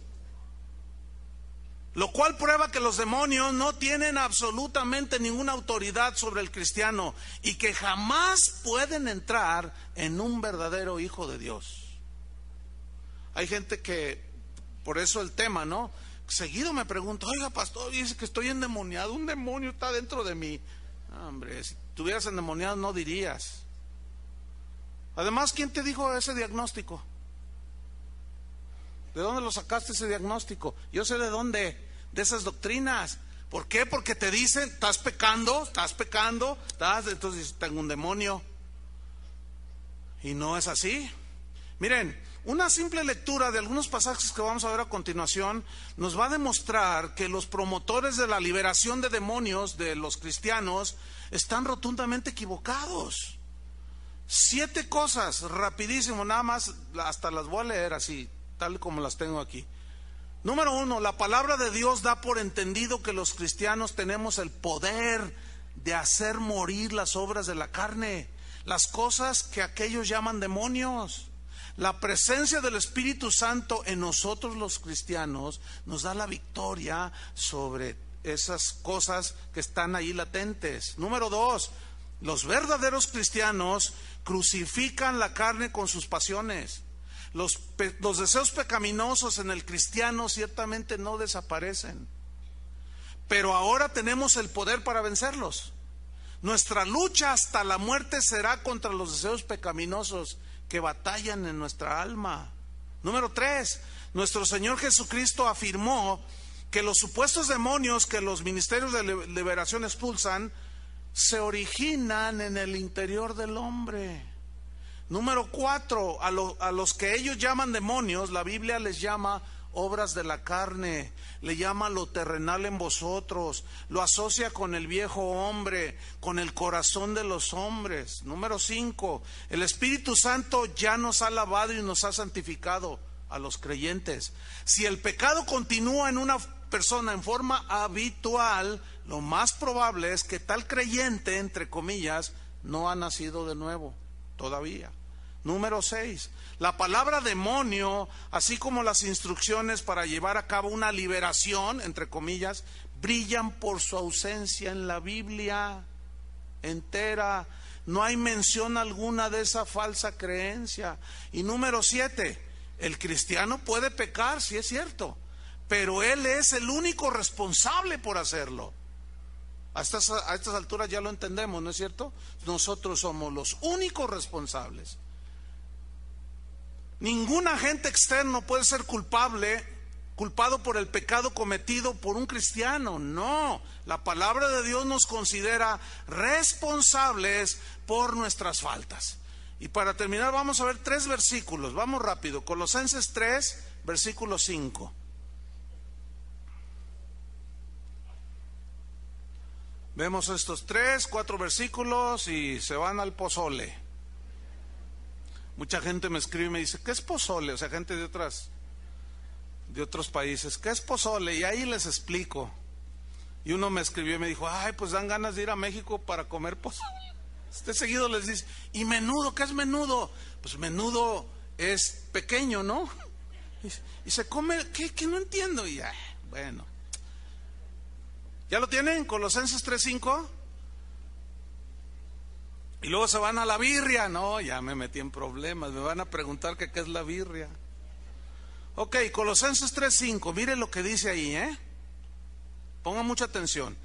Lo cual prueba que los demonios no tienen absolutamente ninguna autoridad sobre el cristiano y que jamás pueden entrar en un verdadero hijo de Dios. Hay gente que, por eso el tema, ¿no? Seguido me pregunto, oiga pastor, dice que estoy endemoniado, un demonio está dentro de mí. No, hombre, si estuvieras endemoniado no dirías. Además, ¿quién te dijo ese diagnóstico? ¿De dónde lo sacaste ese diagnóstico? Yo sé de dónde, de esas doctrinas. ¿Por qué? Porque te dicen, estás pecando, entonces dices, tengo un demonio. Y no es así. Miren, una simple lectura de algunos pasajes que vamos a ver a continuación nos va a demostrar que los promotores de la liberación de demonios de los cristianos están rotundamente equivocados. 7 cosas, rapidísimo, nada más, hasta las voy a leer así, tal como las tengo aquí. Número 1, la palabra de Dios da por entendido que los cristianos tenemos el poder de hacer morir las obras de la carne, las cosas que aquellos llaman demonios. La presencia del Espíritu Santo en nosotros los cristianos nos da la victoria sobre esas cosas que están ahí latentes. Número 2, los verdaderos cristianos crucifican la carne con sus pasiones. Los deseos pecaminosos en el cristiano ciertamente no desaparecen, pero ahora tenemos el poder para vencerlos. Nuestra lucha hasta la muerte será contra los deseos pecaminosos que batallan en nuestra alma. Número 3, nuestro Señor Jesucristo afirmó que los supuestos demonios que los ministerios de liberación expulsan se originan en el interior del hombre. Número 4, a los que ellos llaman demonios, la Biblia les llama obras de la carne, le llama lo terrenal en vosotros, lo asocia con el viejo hombre, con el corazón de los hombres. Número 5, el Espíritu Santo ya nos ha lavado y nos ha santificado a los creyentes. Si el pecado continúa en una persona en forma habitual, lo más probable es que tal creyente, entre comillas, no ha nacido de nuevo todavía. Número 6, la palabra demonio, así como las instrucciones para llevar a cabo una liberación, entre comillas, brillan por su ausencia en la Biblia entera. No hay mención alguna de esa falsa creencia. Y número 7, el cristiano puede pecar, sí es cierto, pero él es el único responsable por hacerlo. A estas alturas ya lo entendemos, ¿no es cierto? Nosotros somos los únicos responsables. Ningún agente externo puede ser culpado por el pecado cometido por un cristiano. No, la palabra de Dios nos considera responsables por nuestras faltas. Y para terminar vamos a ver 3 versículos, vamos rápido. Colosenses 3, versículo 5. Vemos estos 3, 4 versículos y se van al pozole. Mucha gente me escribe y me dice, ¿qué es pozole? O sea, gente de otros países, ¿qué es pozole? Y ahí les explico. Y uno me escribió y me dijo, ay, pues dan ganas de ir a México para comer pozole. Seguido les dice, ¿y menudo? ¿Qué es menudo? Pues menudo es pequeño, ¿no? Y se come, ¿qué no entiendo? Y bueno. ¿Ya lo tienen? Colosenses 3:5. Y luego se van a la birria. No, ya me metí en problemas. Me van a preguntar qué es la birria. Ok, Colosenses 3:5. Miren lo que dice ahí, Pongan mucha atención.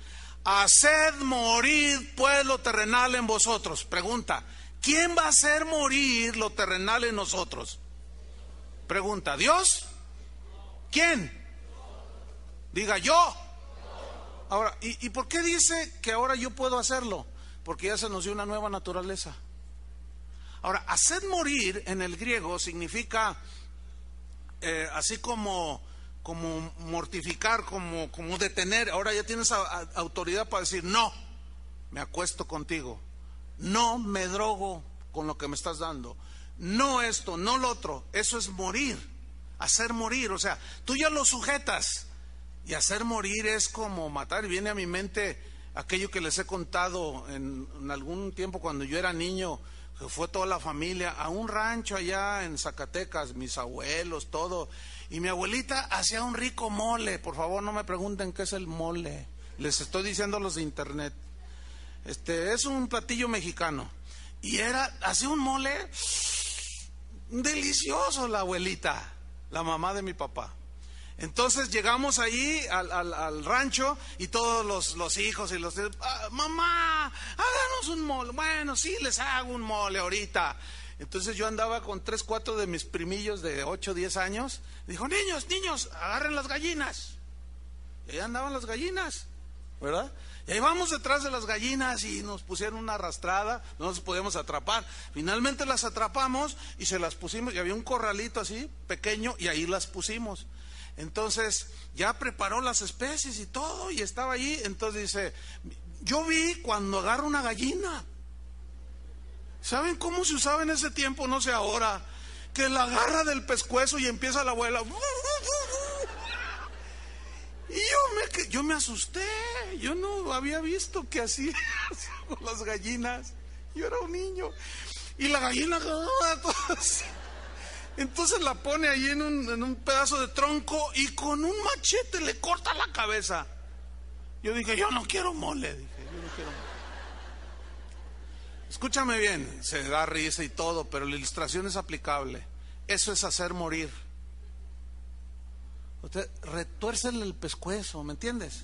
Haced morir pues lo terrenal en vosotros. Pregunta, ¿quién va a hacer morir lo terrenal en nosotros? Pregunta, ¿Dios? ¿Quién? Diga yo. Ahora, ¿y por qué dice que ahora yo puedo hacerlo? Porque ya se nos dio una nueva naturaleza. Ahora, hacer morir en el griego significa así como mortificar, como detener. Ahora ya tienes autoridad para decir, no, me acuesto contigo, no me drogo con lo que me estás dando, no esto, no lo otro. Eso es morir, hacer morir. O sea, tú ya lo sujetas, y hacer morir es como matar. Y viene a mi mente aquello que les he contado en algún tiempo cuando yo era niño, que fue toda la familia a un rancho allá en Zacatecas, mis abuelos, todo, y mi abuelita hacía un rico mole. Por favor, no me pregunten qué es el mole, les estoy diciendo los de internet. Es un platillo mexicano, y hacía un mole delicioso la abuelita, la mamá de mi papá. Entonces llegamos ahí al rancho, y todos los hijos y los mamá, háganos un mole. Bueno, sí, les hago un mole ahorita. Entonces yo andaba con 3, 4 de mis primillos de 8, 10 años. Dijo, niños, agarren las gallinas. Y ahí andaban las gallinas, ¿verdad? Y ahí vamos detrás de las gallinas, y nos pusieron una arrastrada, no nos podíamos atrapar. Finalmente las atrapamos y se las pusimos, y había un corralito así pequeño, y ahí las pusimos. Entonces ya preparó las especies y todo, y estaba allí. Entonces dice, yo vi cuando agarra una gallina. ¿Saben cómo se usaba en ese tiempo? No sé ahora. Que la agarra del pescuezo y empieza la abuela. Y yo me asusté. Yo no había visto que hacía con las gallinas. Yo era un niño. Y la gallina entonces la pone ahí en un pedazo de tronco, y con un machete le corta la cabeza. Yo dije, yo no quiero mole. Escúchame bien, se da risa y todo, pero la ilustración es aplicable. Eso es hacer morir. Usted retuércele el pescuezo, ¿me entiendes?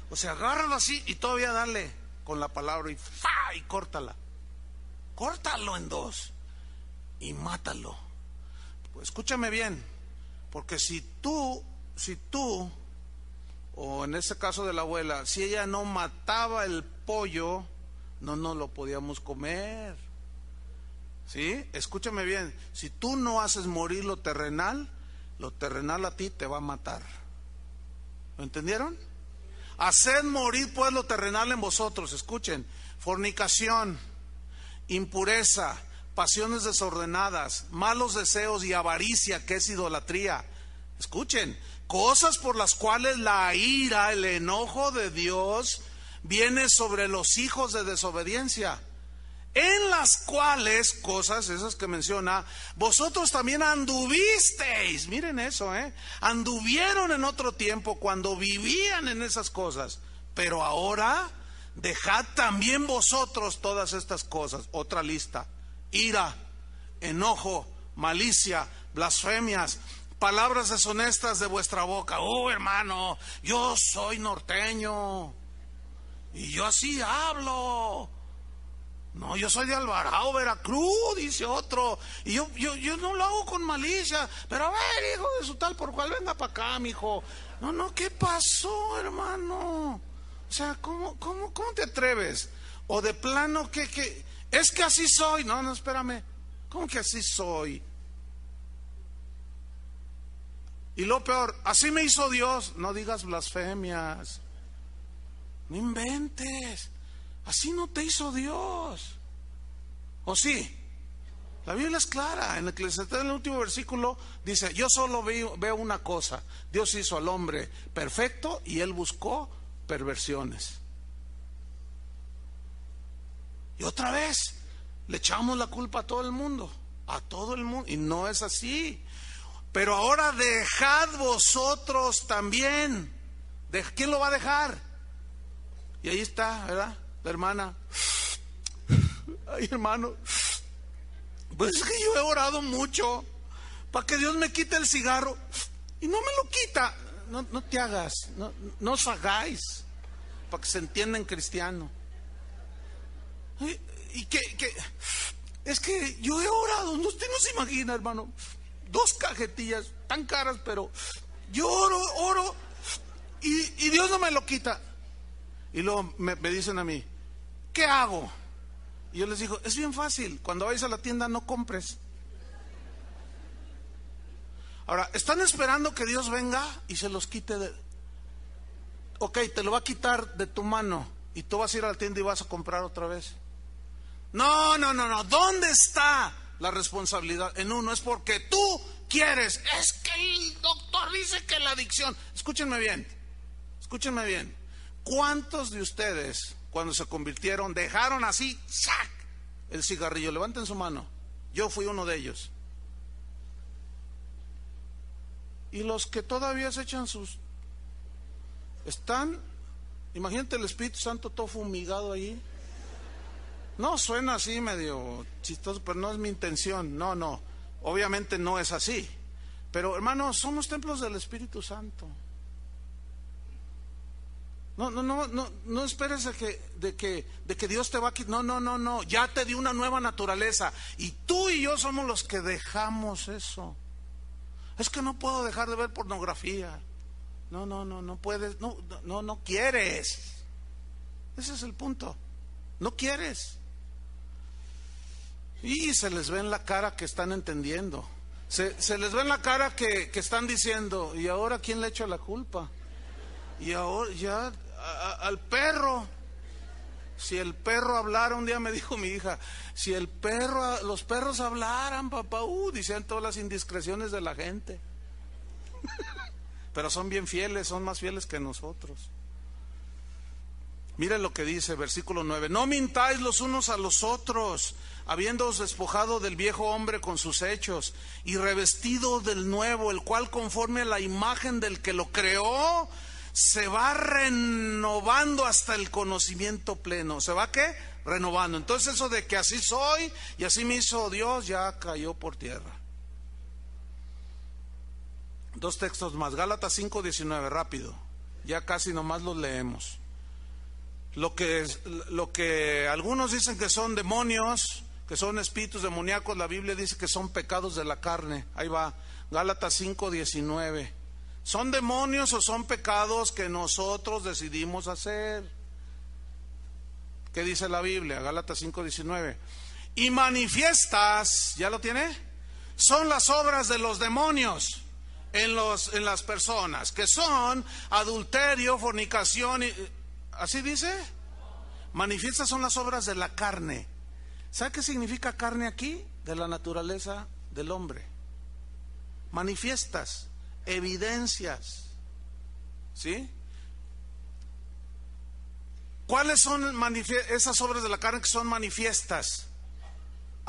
O sea, agárralo así y todavía dale con la palabra y córtala. Córtalo en 2 y mátalo. Pues escúchame bien, porque si tú, o en este caso de la abuela, si ella no mataba el pollo, no nos lo podíamos comer. ¿Sí? Escúchame bien, si tú no haces morir lo terrenal a ti te va a matar. ¿Lo entendieron? Haced morir pues lo terrenal en vosotros. Escuchen, fornicación, impureza, pasiones desordenadas, malos deseos y avaricia, que es idolatría. Escuchen, cosas por las cuales la ira, el enojo de Dios viene sobre los hijos de desobediencia, en las cuales, cosas esas que menciona, vosotros también anduvisteis. Miren eso, anduvieron en otro tiempo cuando vivían en esas cosas, pero ahora dejad también vosotros todas estas cosas. Otra lista: ira, enojo, malicia, blasfemias, palabras deshonestas de vuestra boca. Hermano, yo soy norteño y yo así hablo. No, yo soy de Alvarado, Veracruz, dice otro. Y yo no lo hago con malicia. Pero a ver, hijo de su tal por cual, venga para acá, mijo. No, ¿qué pasó, hermano? O sea, ¿cómo te atreves? O de plano, ¿qué? Es que así soy. No, espérame. ¿Cómo que así soy? Y lo peor, así me hizo Dios. No digas blasfemias. No inventes. Así no te hizo Dios. ¿O sí? La Biblia es clara. En Eclesiastés, en el último versículo, dice: yo solo veo una cosa. Dios hizo al hombre perfecto y él buscó perversiones. Y otra vez le echamos la culpa a todo el mundo. A todo el mundo. Y no es así. Pero ahora dejad vosotros también. ¿Quién lo va a dejar? Y ahí está, ¿verdad? La hermana. Ay, hermano, pues es que yo he orado mucho para que Dios me quite el cigarro y no me lo quita. No te hagas, no os hagáis, para que se entienda en cristiano. Y que es que yo he orado, usted no se imagina, hermano, 2 cajetillas tan caras, pero yo oro y Dios no me lo quita. Y luego me dicen a mí, ¿qué hago? Y yo les digo, es bien fácil, cuando vayas a la tienda no compres. Ahora, están esperando que Dios venga y se los quite de... Ok, te lo va a quitar de tu mano y tú vas a ir a la tienda y vas a comprar otra vez. No, ¿dónde está la responsabilidad? En uno, es porque tú quieres. Es que el doctor dice que la adicción... Escúchenme bien. ¿Cuántos de ustedes, cuando se convirtieron, dejaron así, ¡sac!, el cigarrillo? Levanten su mano. Yo fui uno de ellos. Y los que todavía se echan sus... Están... Imagínate el Espíritu Santo todo fumigado ahí. No, suena así medio chistoso, pero no es mi intención. No. Obviamente no es así. Pero hermanos, somos templos del Espíritu Santo. No esperes de que Dios te va a quitar. No. Ya te dio una nueva naturaleza. Y tú y yo somos los que dejamos eso. Es que no puedo dejar de ver pornografía. No puedes. No quieres. Ese es el punto. No quieres. Y se les ve en la cara que están entendiendo. Se les ve en la cara que están diciendo, ¿y ahora quién le echa la culpa? Y ahora ya al perro. Si el perro hablara, un día me dijo mi hija, si los perros hablaran, papá, dicen todas las indiscreciones de la gente. Pero son bien fieles, son más fieles que nosotros. Miren lo que dice, versículo 9. No mintáis los unos a los otros, habiéndoos despojado del viejo hombre con sus hechos, y revestido del nuevo, el cual conforme a la imagen del que lo creó, se va renovando hasta el conocimiento pleno. ¿Se va qué? Renovando. Entonces eso de que así soy y así me hizo Dios ya cayó por tierra. Dos textos más. Gálatas 5:19, rápido. Ya casi nomás los leemos. Lo que algunos dicen que son demonios, que son espíritus demoníacos, la Biblia dice que son pecados de la carne. Ahí va. Gálatas 5:19. ¿Son demonios o son pecados que nosotros decidimos hacer? ¿Qué dice la Biblia? Gálatas 5:19. Y manifiestas, ¿ya lo tiene? Son las obras de los demonios en las personas, que son adulterio, fornicación, ¿así dice? Manifiestas son las obras de la carne. ¿Sabe qué significa carne aquí? De la naturaleza del hombre. Manifiestas, evidencias, ¿sí? ¿Cuáles son esas obras de la carne que son manifiestas?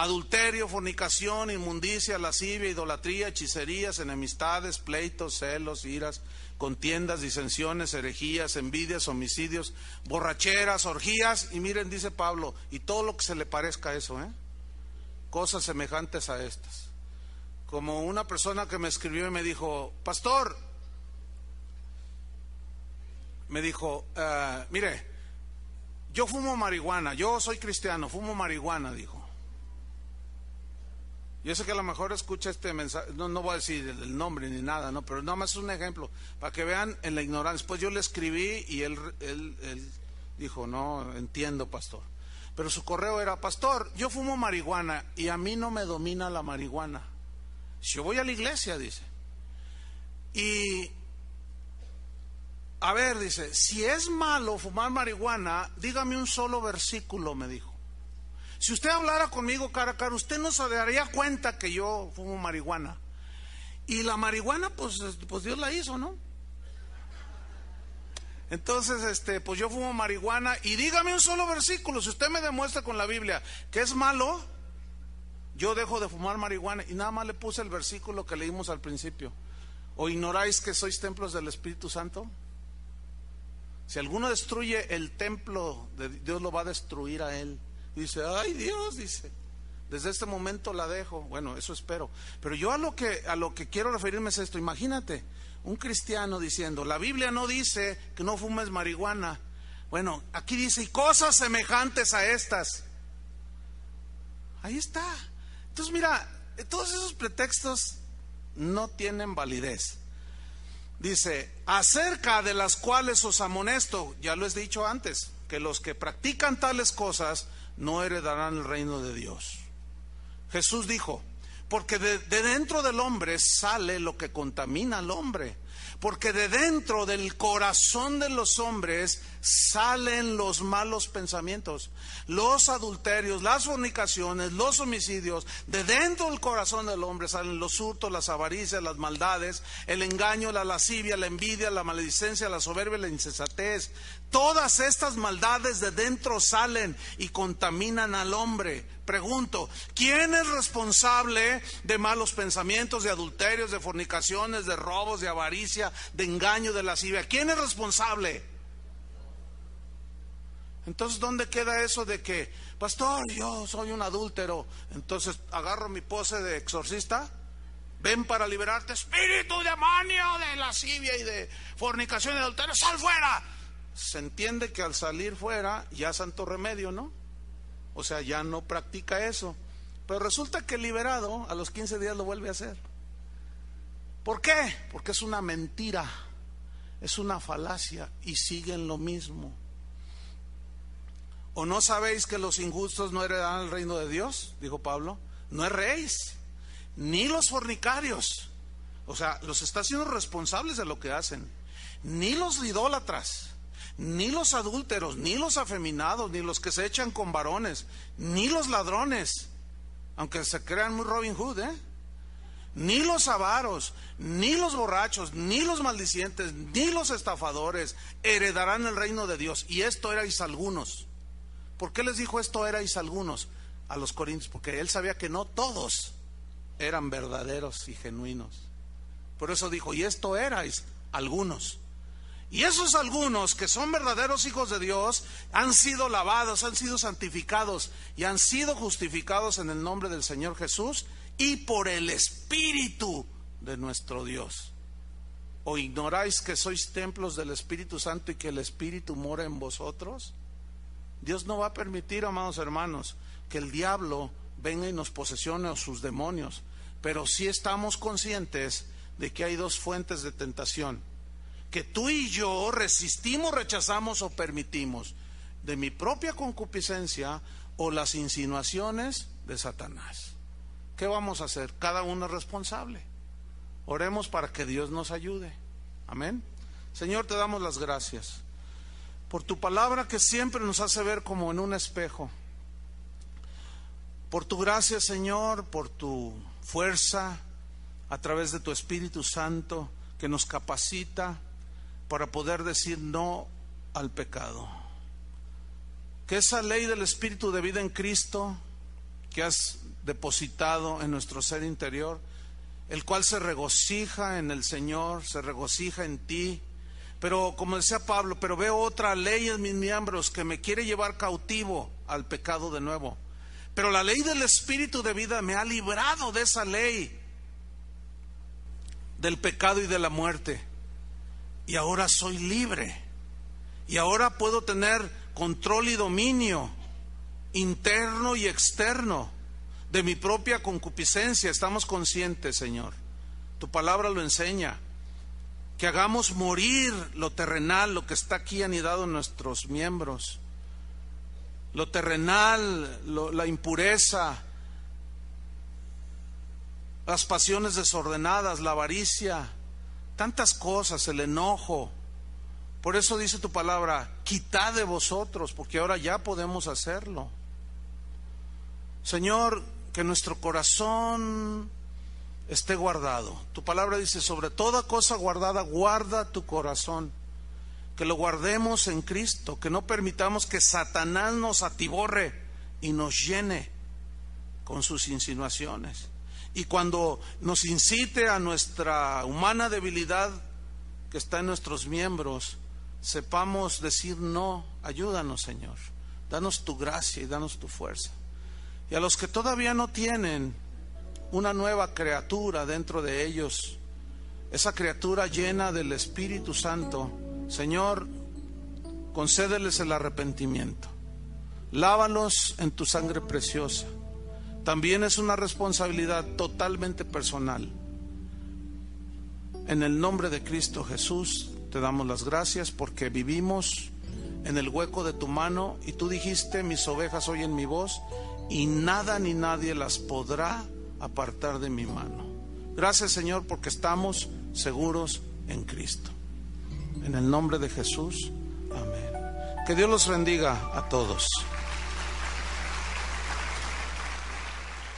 Adulterio, fornicación, inmundicia, lascivia, idolatría, hechicerías, enemistades, pleitos, celos, iras, contiendas, disensiones, herejías, envidias, homicidios, borracheras, orgías, y miren, dice Pablo, y todo lo que se le parezca a eso, cosas semejantes a estas. Como una persona que me escribió y me dijo, pastor, me dijo, mire, yo fumo marihuana, yo soy cristiano, fumo marihuana, dijo. Yo sé que a lo mejor escucha este mensaje, no voy a decir el nombre ni nada, no, pero nada más es un ejemplo, para que vean en la ignorancia. Pues yo le escribí y él dijo, no, entiendo, pastor. Pero su correo era, pastor, yo fumo marihuana y a mí no me domina la marihuana. Yo voy a la iglesia, dice. Y, a ver, dice, si es malo fumar marihuana, dígame un solo versículo, me dijo. Si usted hablara conmigo cara a cara, usted no se daría cuenta que yo fumo marihuana. Y la marihuana, pues Dios la hizo, ¿no? Entonces, pues yo fumo marihuana y dígame un solo versículo. Si usted me demuestra con la Biblia que es malo, yo dejo de fumar marihuana. Y nada más le puse el versículo que leímos al principio. ¿O ignoráis que sois templos del Espíritu Santo? Si alguno destruye el templo, Dios lo va a destruir a él. Dice, ay Dios, dice, desde este momento la dejo. Bueno, eso espero. Pero yo a lo que quiero referirme es esto. Imagínate, un cristiano diciendo, la Biblia no dice que no fumes marihuana. Bueno, aquí dice, y cosas semejantes a estas. Ahí está. Entonces mira, todos esos pretextos no tienen validez. Dice, acerca de las cuales os amonesto, ya lo he dicho antes, que los que practican tales cosas no heredarán el reino de Dios. Jesús dijo, porque de dentro del hombre sale lo que contamina al hombre. Porque de dentro del corazón de los hombres salen los malos pensamientos, los adulterios, las fornicaciones, los homicidios. De dentro del corazón del hombre salen los hurtos, las avaricias, las maldades, el engaño, la lascivia, la envidia, la maledicencia, la soberbia, la insensatez. Todas estas maldades de dentro salen y contaminan al hombre. Pregunto, ¿quién es responsable de malos pensamientos, de adulterios, de fornicaciones, de robos, de avaricia, de engaño, de lascivia? ¿Quién es responsable? Entonces, ¿dónde queda eso de que, pastor, yo soy un adúltero? Entonces, agarro mi pose de exorcista. Ven para liberarte, espíritu demonio de lascivia y de fornicación y de adulterio, ¡sal fuera! Se entiende que al salir fuera ya santo remedio, ¿no? O sea, ya no practica eso. Pero resulta que liberado, a los 15 días lo vuelve a hacer. ¿Por qué? Porque es una mentira, es una falacia y siguen lo mismo. ¿O no sabéis que los injustos no heredarán el reino de Dios? Dijo Pablo. No erréis, ni los fornicarios. O sea, los está haciendo responsables de lo que hacen. Ni los idólatras, ni los adúlteros, ni los afeminados, ni los que se echan con varones, ni los ladrones, aunque se crean muy Robin Hood, ni los avaros, ni los borrachos, ni los maldicientes, ni los estafadores heredarán el reino de Dios. Y esto erais algunos. ¿Por qué les dijo esto erais algunos a los corintios? Porque él sabía que no todos eran verdaderos y genuinos. Por eso dijo, y esto erais algunos. Y esos algunos que son verdaderos hijos de Dios han sido lavados, han sido santificados y han sido justificados en el nombre del Señor Jesús y por el Espíritu de nuestro Dios. ¿O ignoráis que sois templos del Espíritu Santo y que el Espíritu mora en vosotros? Dios no va a permitir, amados hermanos, que el diablo venga y nos posesione o sus demonios, pero sí estamos conscientes de que hay dos fuentes de tentación, que tú y yo resistimos, rechazamos o permitimos, de mi propia concupiscencia o las insinuaciones de Satanás. ¿Qué vamos a hacer? Cada uno es responsable. Oremos para que Dios nos ayude. Amén. Señor, te damos las gracias por tu palabra que siempre nos hace ver como en un espejo. Por tu gracia, Señor, por tu fuerza a través de tu Espíritu Santo que nos capacita para poder decir no al pecado. Que esa ley del Espíritu de vida en Cristo que has depositado en nuestro ser interior, el cual se regocija en el Señor, se regocija en ti, pero como decía Pablo, pero veo otra ley en mis miembros que me quiere llevar cautivo al pecado de nuevo. Pero la ley del Espíritu de vida me ha librado de esa ley, del pecado y de la muerte. Y ahora soy libre. Y ahora puedo tener control y dominio interno y externo de mi propia concupiscencia. Estamos conscientes, Señor. Tu palabra lo enseña. Que hagamos morir lo terrenal, lo que está aquí anidado en nuestros miembros. Lo terrenal, la impureza, las pasiones desordenadas, la avaricia, tantas cosas, el enojo. Por eso dice tu palabra, quitad de vosotros, porque ahora ya podemos hacerlo. Señor, que nuestro corazón esté guardado. Tu palabra dice, sobre toda cosa guardada, guarda tu corazón. Que lo guardemos en Cristo, que no permitamos que Satanás nos atiborre y nos llene con sus insinuaciones. Y cuando nos incite a nuestra humana debilidad que está en nuestros miembros, sepamos decir no. Ayúdanos, Señor. Danos tu gracia y danos tu fuerza. Y a los que todavía no tienen una nueva criatura dentro de ellos, esa criatura llena del Espíritu Santo, Señor, concédeles el arrepentimiento. Lávalos en tu sangre preciosa. También es una responsabilidad totalmente personal En el nombre de Cristo Jesús te damos las gracias porque vivimos en el hueco de tu mano y tú dijiste: mis ovejas oyen mi voz y nada ni nadie las podrá apartar de mi mano. Gracias, Señor, porque estamos seguros en Cristo. En el nombre de Jesús, amén. Que Dios los bendiga a todos.